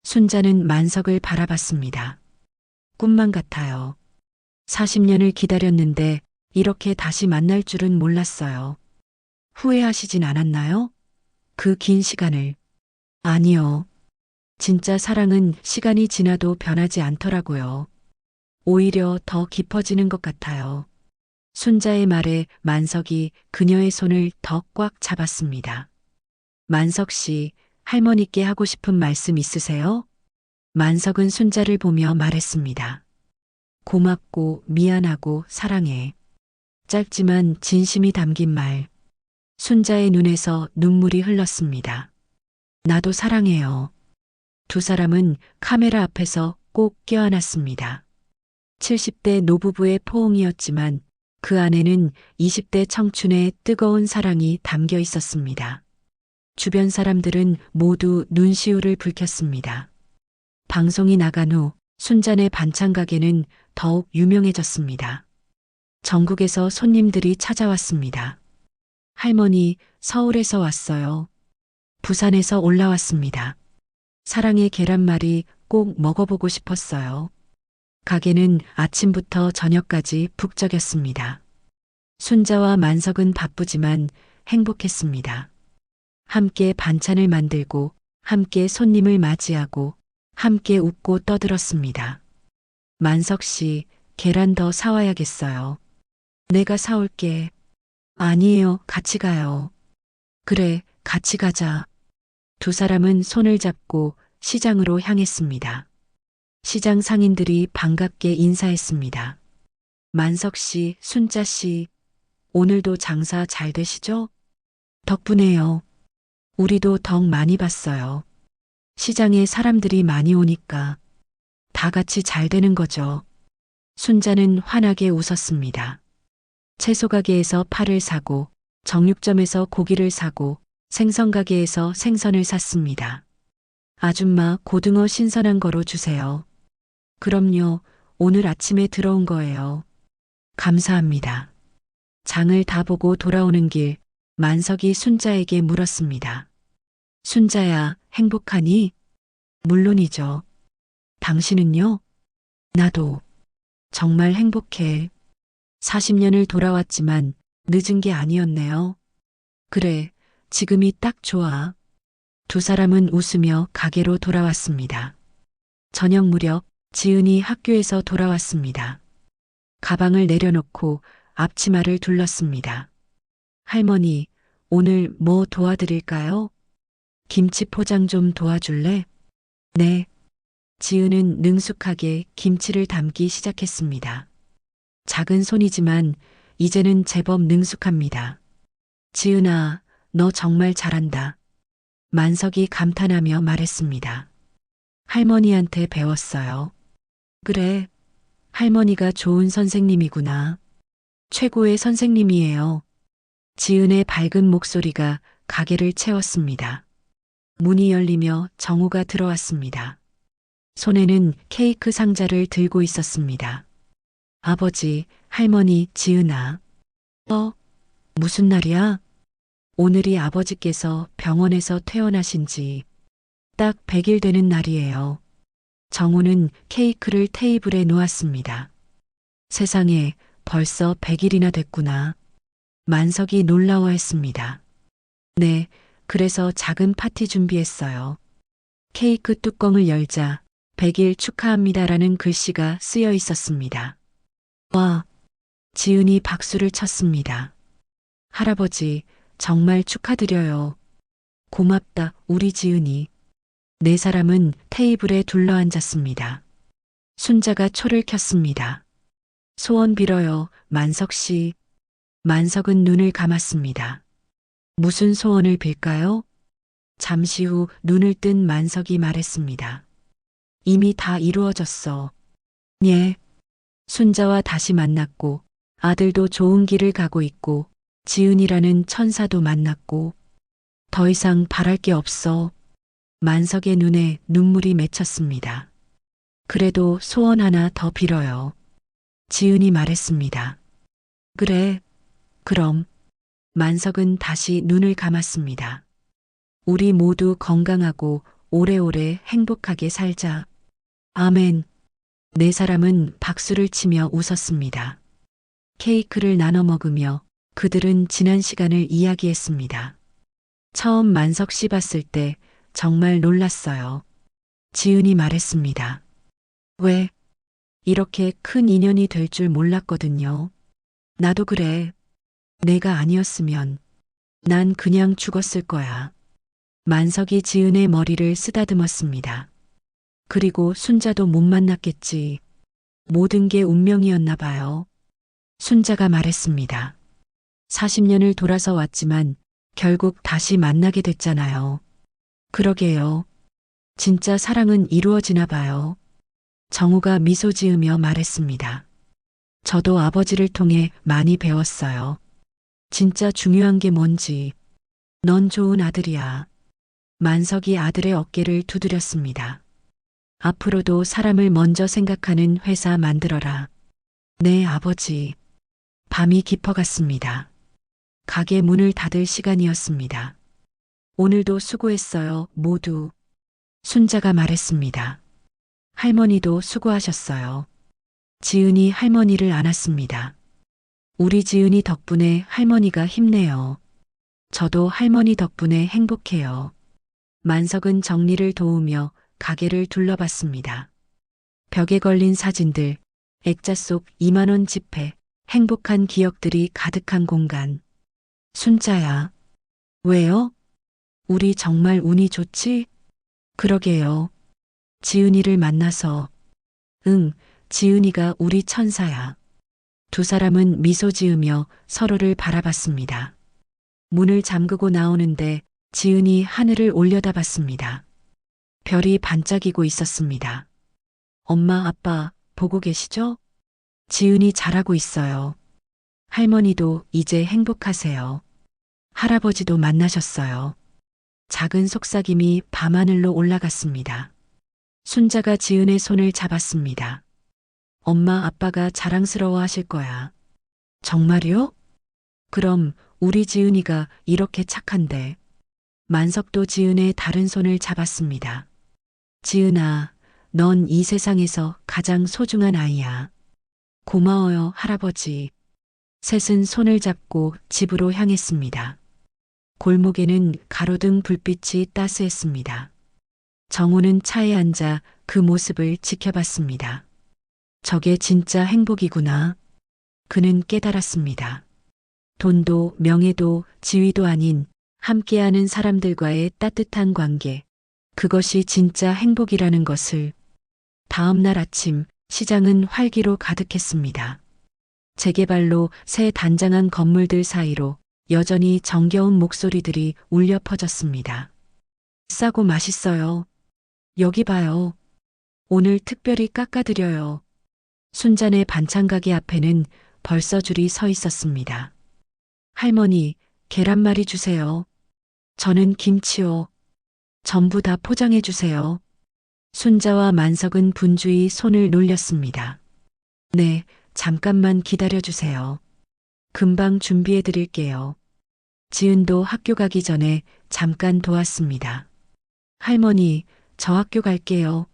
순자는 만석을 바라봤습니다. 꿈만 같아요. 40년을 기다렸는데 이렇게 다시 만날 줄은 몰랐어요. 후회하시진 않았나요? 그 긴 시간을. 아니요. 진짜 사랑은 시간이 지나도 변하지 않더라고요. 오히려 더 깊어지는 것 같아요. 순자의 말에 만석이 그녀의 손을 더 꽉 잡았습니다. 만석 씨, 할머니께 하고 싶은 말씀 있으세요? 만석은 순자를 보며 말했습니다. 고맙고 미안하고 사랑해. 짧지만 진심이 담긴 말. 순자의 눈에서 눈물이 흘렀습니다. 나도 사랑해요. 두 사람은 카메라 앞에서 꼭 껴안았습니다. 70대 노부부의 포옹이었지만 그 안에는 20대 청춘의 뜨거운 사랑이 담겨 있었습니다. 주변 사람들은 모두 눈시울을 붉혔습니다. 방송이 나간 후 순잔의 반찬 가게는 더욱 유명해졌습니다. 전국에서 손님들이 찾아왔습니다. 할머니, 서울에서 왔어요. 부산에서 올라왔습니다. 사랑의 계란말이 꼭 먹어보고 싶었어요. 가게는 아침부터 저녁까지 북적였습니다. 순자와 만석은 바쁘지만 행복했습니다. 함께 반찬을 만들고, 함께 손님을 맞이하고, 함께 웃고 떠들었습니다. 만석 씨, 계란 더 사와야겠어요. 내가 사올게. 아니에요, 같이 가요. 그래, 같이 가자. 두 사람은 손을 잡고 시장으로 향했습니다. 시장 상인들이 반갑게 인사했습니다. 만석 씨, 순자 씨, 오늘도 장사 잘 되시죠? 덕분에요. 우리도 덕 많이 봤어요. 시장에 사람들이 많이 오니까 다 같이 잘 되는 거죠. 순자는 환하게 웃었습니다. 채소 가게에서 파를 사고, 정육점에서 고기를 사고, 생선 가게에서 생선을 샀습니다. 아줌마, 고등어 신선한 거로 주세요. 그럼요, 오늘 아침에 들어온 거예요. 감사합니다. 장을 다 보고 돌아오는 길, 만석이 순자에게 물었습니다. 순자야, 행복하니? 물론이죠. 당신은요? 나도. 정말 행복해. 40년을 돌아왔지만 늦은 게 아니었네요. 그래, 지금이 딱 좋아. 두 사람은 웃으며 가게로 돌아왔습니다. 저녁 무렵 지은이 학교에서 돌아왔습니다. 가방을 내려놓고 앞치마를 둘렀습니다. 할머니, 오늘 뭐 도와드릴까요? 김치 포장 좀 도와줄래? 네. 지은은 능숙하게 김치를 담기 시작했습니다. 작은 손이지만 이제는 제법 능숙합니다. 지은아, 너 정말 잘한다. 만석이 감탄하며 말했습니다. 할머니한테 배웠어요. 그래, 할머니가 좋은 선생님이구나. 최고의 선생님이에요. 지은의 밝은 목소리가 가게를 채웠습니다. 문이 열리며 정우가 들어왔습니다. 손에는 케이크 상자를 들고 있었습니다. 아버지, 할머니, 지은아. 무슨 날이야? 오늘이 아버지께서 병원에서 퇴원하신 지 딱 100일 되는 날이에요. 정우는 케이크를 테이블에 놓았습니다. 세상에, 벌써 100일이나 됐구나. 만석이 놀라워했습니다. 네, 그래서 작은 파티 준비했어요. 케이크 뚜껑을 열자 100일 축하합니다라는 글씨가 쓰여 있었습니다. 와, 지은이 박수를 쳤습니다. 할아버지, 정말 축하드려요. 고맙다, 우리 지은이. 네 사람은 테이블에 둘러앉았습니다. 순자가 초를 켰습니다. 소원 빌어요, 만석 씨. 만석은 눈을 감았습니다. 무슨 소원을 빌까요? 잠시 후 눈을 뜬 만석이 말했습니다. 이미 다 이루어졌어. 예. 순자와 다시 만났고, 아들도 좋은 길을 가고 있고, 지은이라는 천사도 만났고, 더 이상 바랄 게 없어. 만석의 눈에 눈물이 맺혔습니다. 그래도 소원 하나 더 빌어요. 지은이 말했습니다. 그래, 그럼. 만석은 다시 눈을 감았습니다. 우리 모두 건강하고 오래오래 행복하게 살자. 아멘. 네 사람은 박수를 치며 웃었습니다. 케이크를 나눠 먹으며 그들은 지난 시간을 이야기했습니다. 처음 만석 씨 봤을 때 정말 놀랐어요. 지은이 말했습니다. 왜? 이렇게 큰 인연이 될 줄 몰랐거든요. 나도 그래. 내가 아니었으면 난 그냥 죽었을 거야. 만석이 지은의 머리를 쓰다듬었습니다. 그리고 순자도 못 만났겠지. 모든 게 운명이었나 봐요. 순자가 말했습니다. 40년을 돌아서 왔지만 결국 다시 만나게 됐잖아요. 그러게요. 진짜 사랑은 이루어지나 봐요. 정우가 미소 지으며 말했습니다. 저도 아버지를 통해 많이 배웠어요. 진짜 중요한 게 뭔지. 넌 좋은 아들이야. 만석이 아들의 어깨를 두드렸습니다. 앞으로도 사람을 먼저 생각하는 회사 만들어라. 네, 아버지. 밤이 깊어갔습니다. 가게 문을 닫을 시간이었습니다. 오늘도 수고했어요, 모두. 순자가 말했습니다. 할머니도 수고하셨어요. 지은이 할머니를 안았습니다. 우리 지은이 덕분에 할머니가 힘내요. 저도 할머니 덕분에 행복해요. 만석은 정리를 도우며 가게를 둘러봤습니다. 벽에 걸린 사진들, 액자 속 2만 원 지폐, 행복한 기억들이 가득한 공간. 순자야. 왜요? 우리 정말 운이 좋지? 그러게요. 지은이를 만나서. 응, 지은이가 우리 천사야. 두 사람은 미소 지으며 서로를 바라봤습니다. 문을 잠그고 나오는데 지은이 하늘을 올려다봤습니다. 별이 반짝이고 있었습니다. 엄마, 아빠, 보고 계시죠? 지은이 잘하고 있어요. 할머니도 이제 행복하세요. 할아버지도 만나셨어요. 작은 속삭임이 밤하늘로 올라갔습니다. 순자가 지은의 손을 잡았습니다. 엄마, 아빠가 자랑스러워 하실 거야. 정말요? 그럼 우리 지은이가 이렇게 착한데. 만석도 지은의 다른 손을 잡았습니다. 지은아, 넌 이 세상에서 가장 소중한 아이야. 고마워요, 할아버지. 셋은 손을 잡고 집으로 향했습니다. 골목에는 가로등 불빛이 따스했습니다. 정우는 차에 앉아 그 모습을 지켜봤습니다. 저게 진짜 행복이구나. 그는 깨달았습니다. 돈도 명예도 지위도 아닌 함께하는 사람들과의 따뜻한 관계. 그것이 진짜 행복이라는 것을. 다음 날 아침 시장은 활기로 가득했습니다. 재개발로 새 단장한 건물들 사이로 여전히 정겨운 목소리들이 울려 퍼졌습니다. 싸고 맛있어요. 여기 봐요. 오늘 특별히 깎아드려요. 순자네 반찬 가게 앞에는 벌써 줄이 서 있었습니다. 할머니, 계란말이 주세요. 저는 김치요. 전부 다 포장해 주세요. 순자와 만석은 분주히 손을 놀렸습니다. 네, 잠깐만 기다려 주세요. 금방 준비해 드릴게요. 지은도 학교 가기 전에 잠깐 도왔습니다. 할머니, 저 학교 갈게요.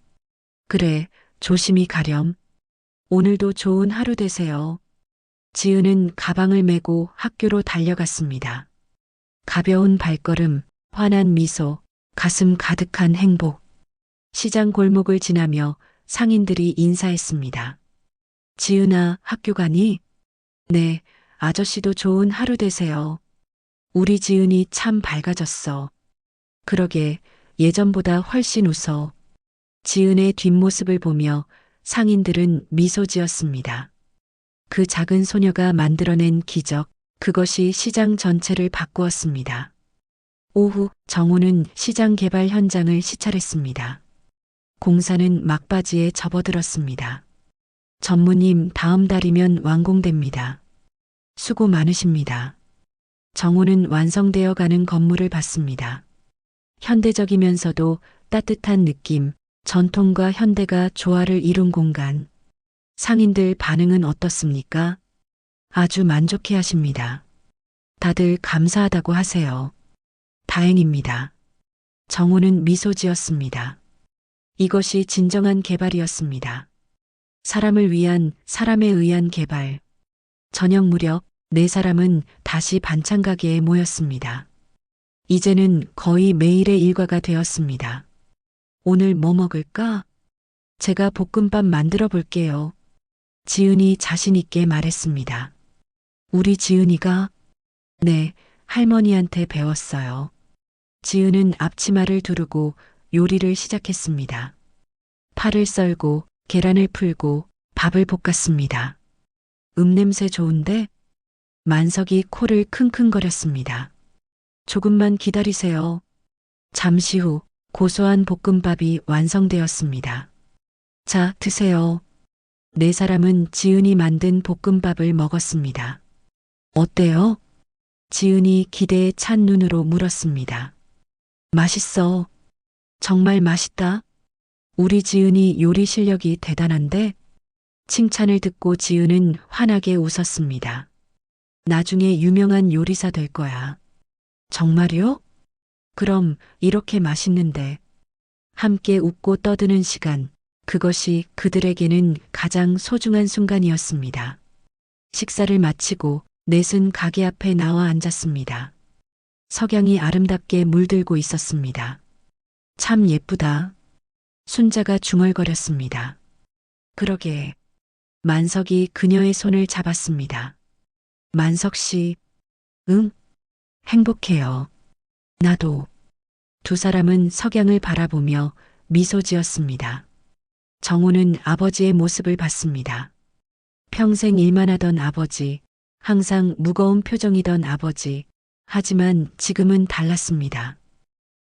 그래, 조심히 가렴. 오늘도 좋은 하루 되세요. 지은은 가방을 메고 학교로 달려갔습니다. 가벼운 발걸음, 환한 미소, 가슴 가득한 행복. 시장 골목을 지나며 상인들이 인사했습니다. 지은아, 학교 가니? 네, 아저씨도 좋은 하루 되세요. 우리 지은이 참 밝아졌어. 그러게, 예전보다 훨씬 웃어. 지은의 뒷모습을 보며 상인들은 미소 지었습니다. 그 작은 소녀가 만들어낸 기적, 그것이 시장 전체를 바꾸었습니다. 오후 정우는 시장 개발 현장을 시찰했습니다. 공사는 막바지에 접어들었습니다. 전무님, 다음 달이면 완공됩니다. 수고 많으십니다. 정우는 완성되어 가는 건물을 봤습니다. 현대적이면서도 따뜻한 느낌, 전통과 현대가 조화를 이룬 공간. 상인들 반응은 어떻습니까? 아주 만족해 하십니다. 다들 감사하다고 하세요. 다행입니다. 정호는 미소 지었습니다. 이것이 진정한 개발이었습니다. 사람을 위한 사람에 의한 개발. 저녁 무렵 네 사람은 다시 반찬 가게에 모였습니다. 이제는 거의 매일의 일과가 되었습니다. 오늘 뭐 먹을까? 제가 볶음밥 만들어 볼게요. 지은이 자신 있게 말했습니다. 우리 지은이가? 네, 할머니한테 배웠어요. 지은은 앞치마를 두르고 요리를 시작했습니다. 파를 썰고 계란을 풀고 밥을 볶았습니다. 냄새 좋은데? 만석이 코를 킁킁거렸습니다. 조금만 기다리세요. 잠시 후 고소한 볶음밥이 완성되었습니다. 자, 드세요. 네 사람은 지은이 만든 볶음밥을 먹었습니다. 어때요? 지은이 기대에 찬 눈으로 물었습니다. 맛있어. 정말 맛있다. 우리 지은이 요리 실력이 대단한데? 칭찬을 듣고 지은은 환하게 웃었습니다. 나중에 유명한 요리사 될 거야. 정말요? 그럼 이렇게 맛있는데. 함께 웃고 떠드는 시간, 그것이 그들에게는 가장 소중한 순간이었습니다. 식사를 마치고 넷은 가게 앞에 나와 앉았습니다. 석양이 아름답게 물들고 있었습니다. 참 예쁘다. 순자가 중얼거렸습니다. 그러게. 만석이 그녀의 손을 잡았습니다. 만석 씨, 응? 행복해요. 나도. 두 사람은 석양을 바라보며 미소 지었습니다. 정호는 아버지의 모습을 봤습니다. 평생 일만 하던 아버지, 항상 무거운 표정이던 아버지, 하지만 지금은 달랐습니다.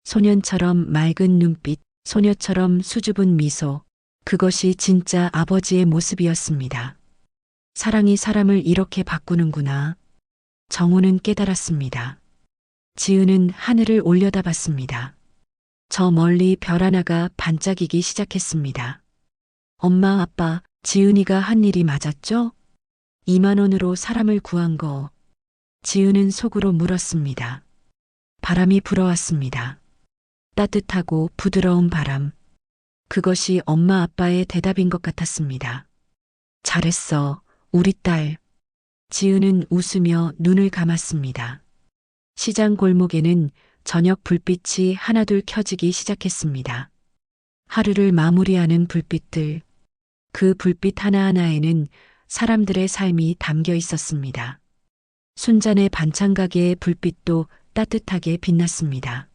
소년처럼 맑은 눈빛, 소녀처럼 수줍은 미소, 그것이 진짜 아버지의 모습이었습니다. 사랑이 사람을 이렇게 바꾸는구나. 정호는 깨달았습니다. 지은은 하늘을 올려다봤습니다. 저 멀리 별 하나가 반짝이기 시작했습니다. 엄마, 아빠, 지은이가 한 일이 맞았죠? 2만 원으로 사람을 구한 거. 지은은 속으로 물었습니다. 바람이 불어왔습니다. 따뜻하고 부드러운 바람. 그것이 엄마 아빠의 대답인 것 같았습니다. 잘했어, 우리 딸. 지은은 웃으며 눈을 감았습니다. 시장 골목에는 저녁 불빛이 하나둘 켜지기 시작했습니다. 하루를 마무리하는 불빛들. 그 불빛 하나하나에는 사람들의 삶이 담겨 있었습니다. 순잔의 반찬 가게의 불빛도 따뜻하게 빛났습니다.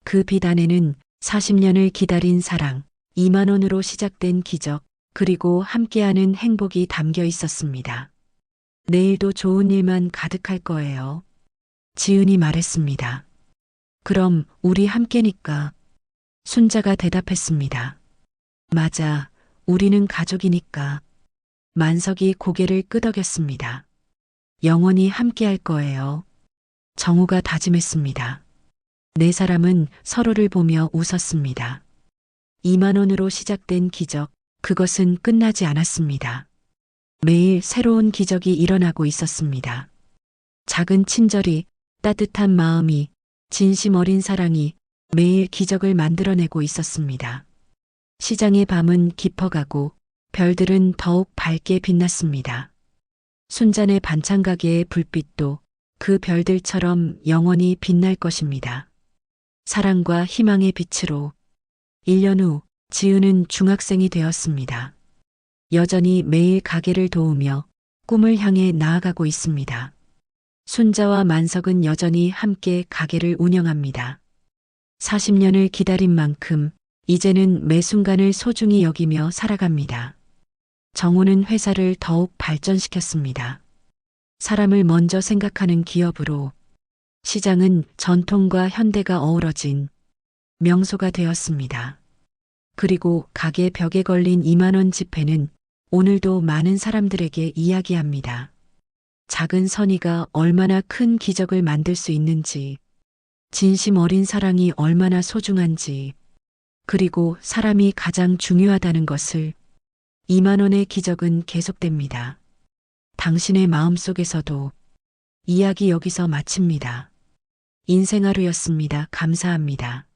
그 빛 안에는 40년을 기다린 사랑, 2만 원으로 시작된 기적, 그리고 함께하는 행복이 담겨 있었습니다. 내일도 좋은 일만 가득할 거예요. 지은이 말했습니다. 그럼 우리 함께니까. 순자가 대답했습니다. 맞아, 우리는 가족이니까. 만석이 고개를 끄덕였습니다. 영원히 함께할 거예요. 정우가 다짐했습니다. 네 사람은 서로를 보며 웃었습니다. 2만 원으로 시작된 기적, 그것은 끝나지 않았습니다. 매일 새로운 기적이 일어나고 있었습니다. 작은 친절이, 따뜻한 마음이, 진심 어린 사랑이 매일 기적을 만들어내고 있었습니다. 시장의 밤은 깊어가고 별들은 더욱 밝게 빛났습니다. 순잔의 반찬 가게의 불빛도 그 별들처럼 영원히 빛날 것입니다. 사랑과 희망의 빛으로. 1년 후 지은은 중학생이 되었습니다. 여전히 매일 가게를 도우며 꿈을 향해 나아가고 있습니다. 순자와 만석은 여전히 함께 가게를 운영합니다. 40년을 기다린 만큼 이제는 매 순간을 소중히 여기며 살아갑니다. 정호는 회사를 더욱 발전시켰습니다. 사람을 먼저 생각하는 기업으로. 시장은 전통과 현대가 어우러진 명소가 되었습니다. 그리고 가게 벽에 걸린 2만 원 지폐는 오늘도 많은 사람들에게 이야기합니다. 작은 선의가 얼마나 큰 기적을 만들 수 있는지. 진심 어린 사랑이 얼마나 소중한지, 그리고 사람이 가장 중요하다는 것을 2만 원의 기적은 계속됩니다. 당신의 마음속에서도 이야기 여기서 마칩니다. 인생하루였습니다. 감사합니다.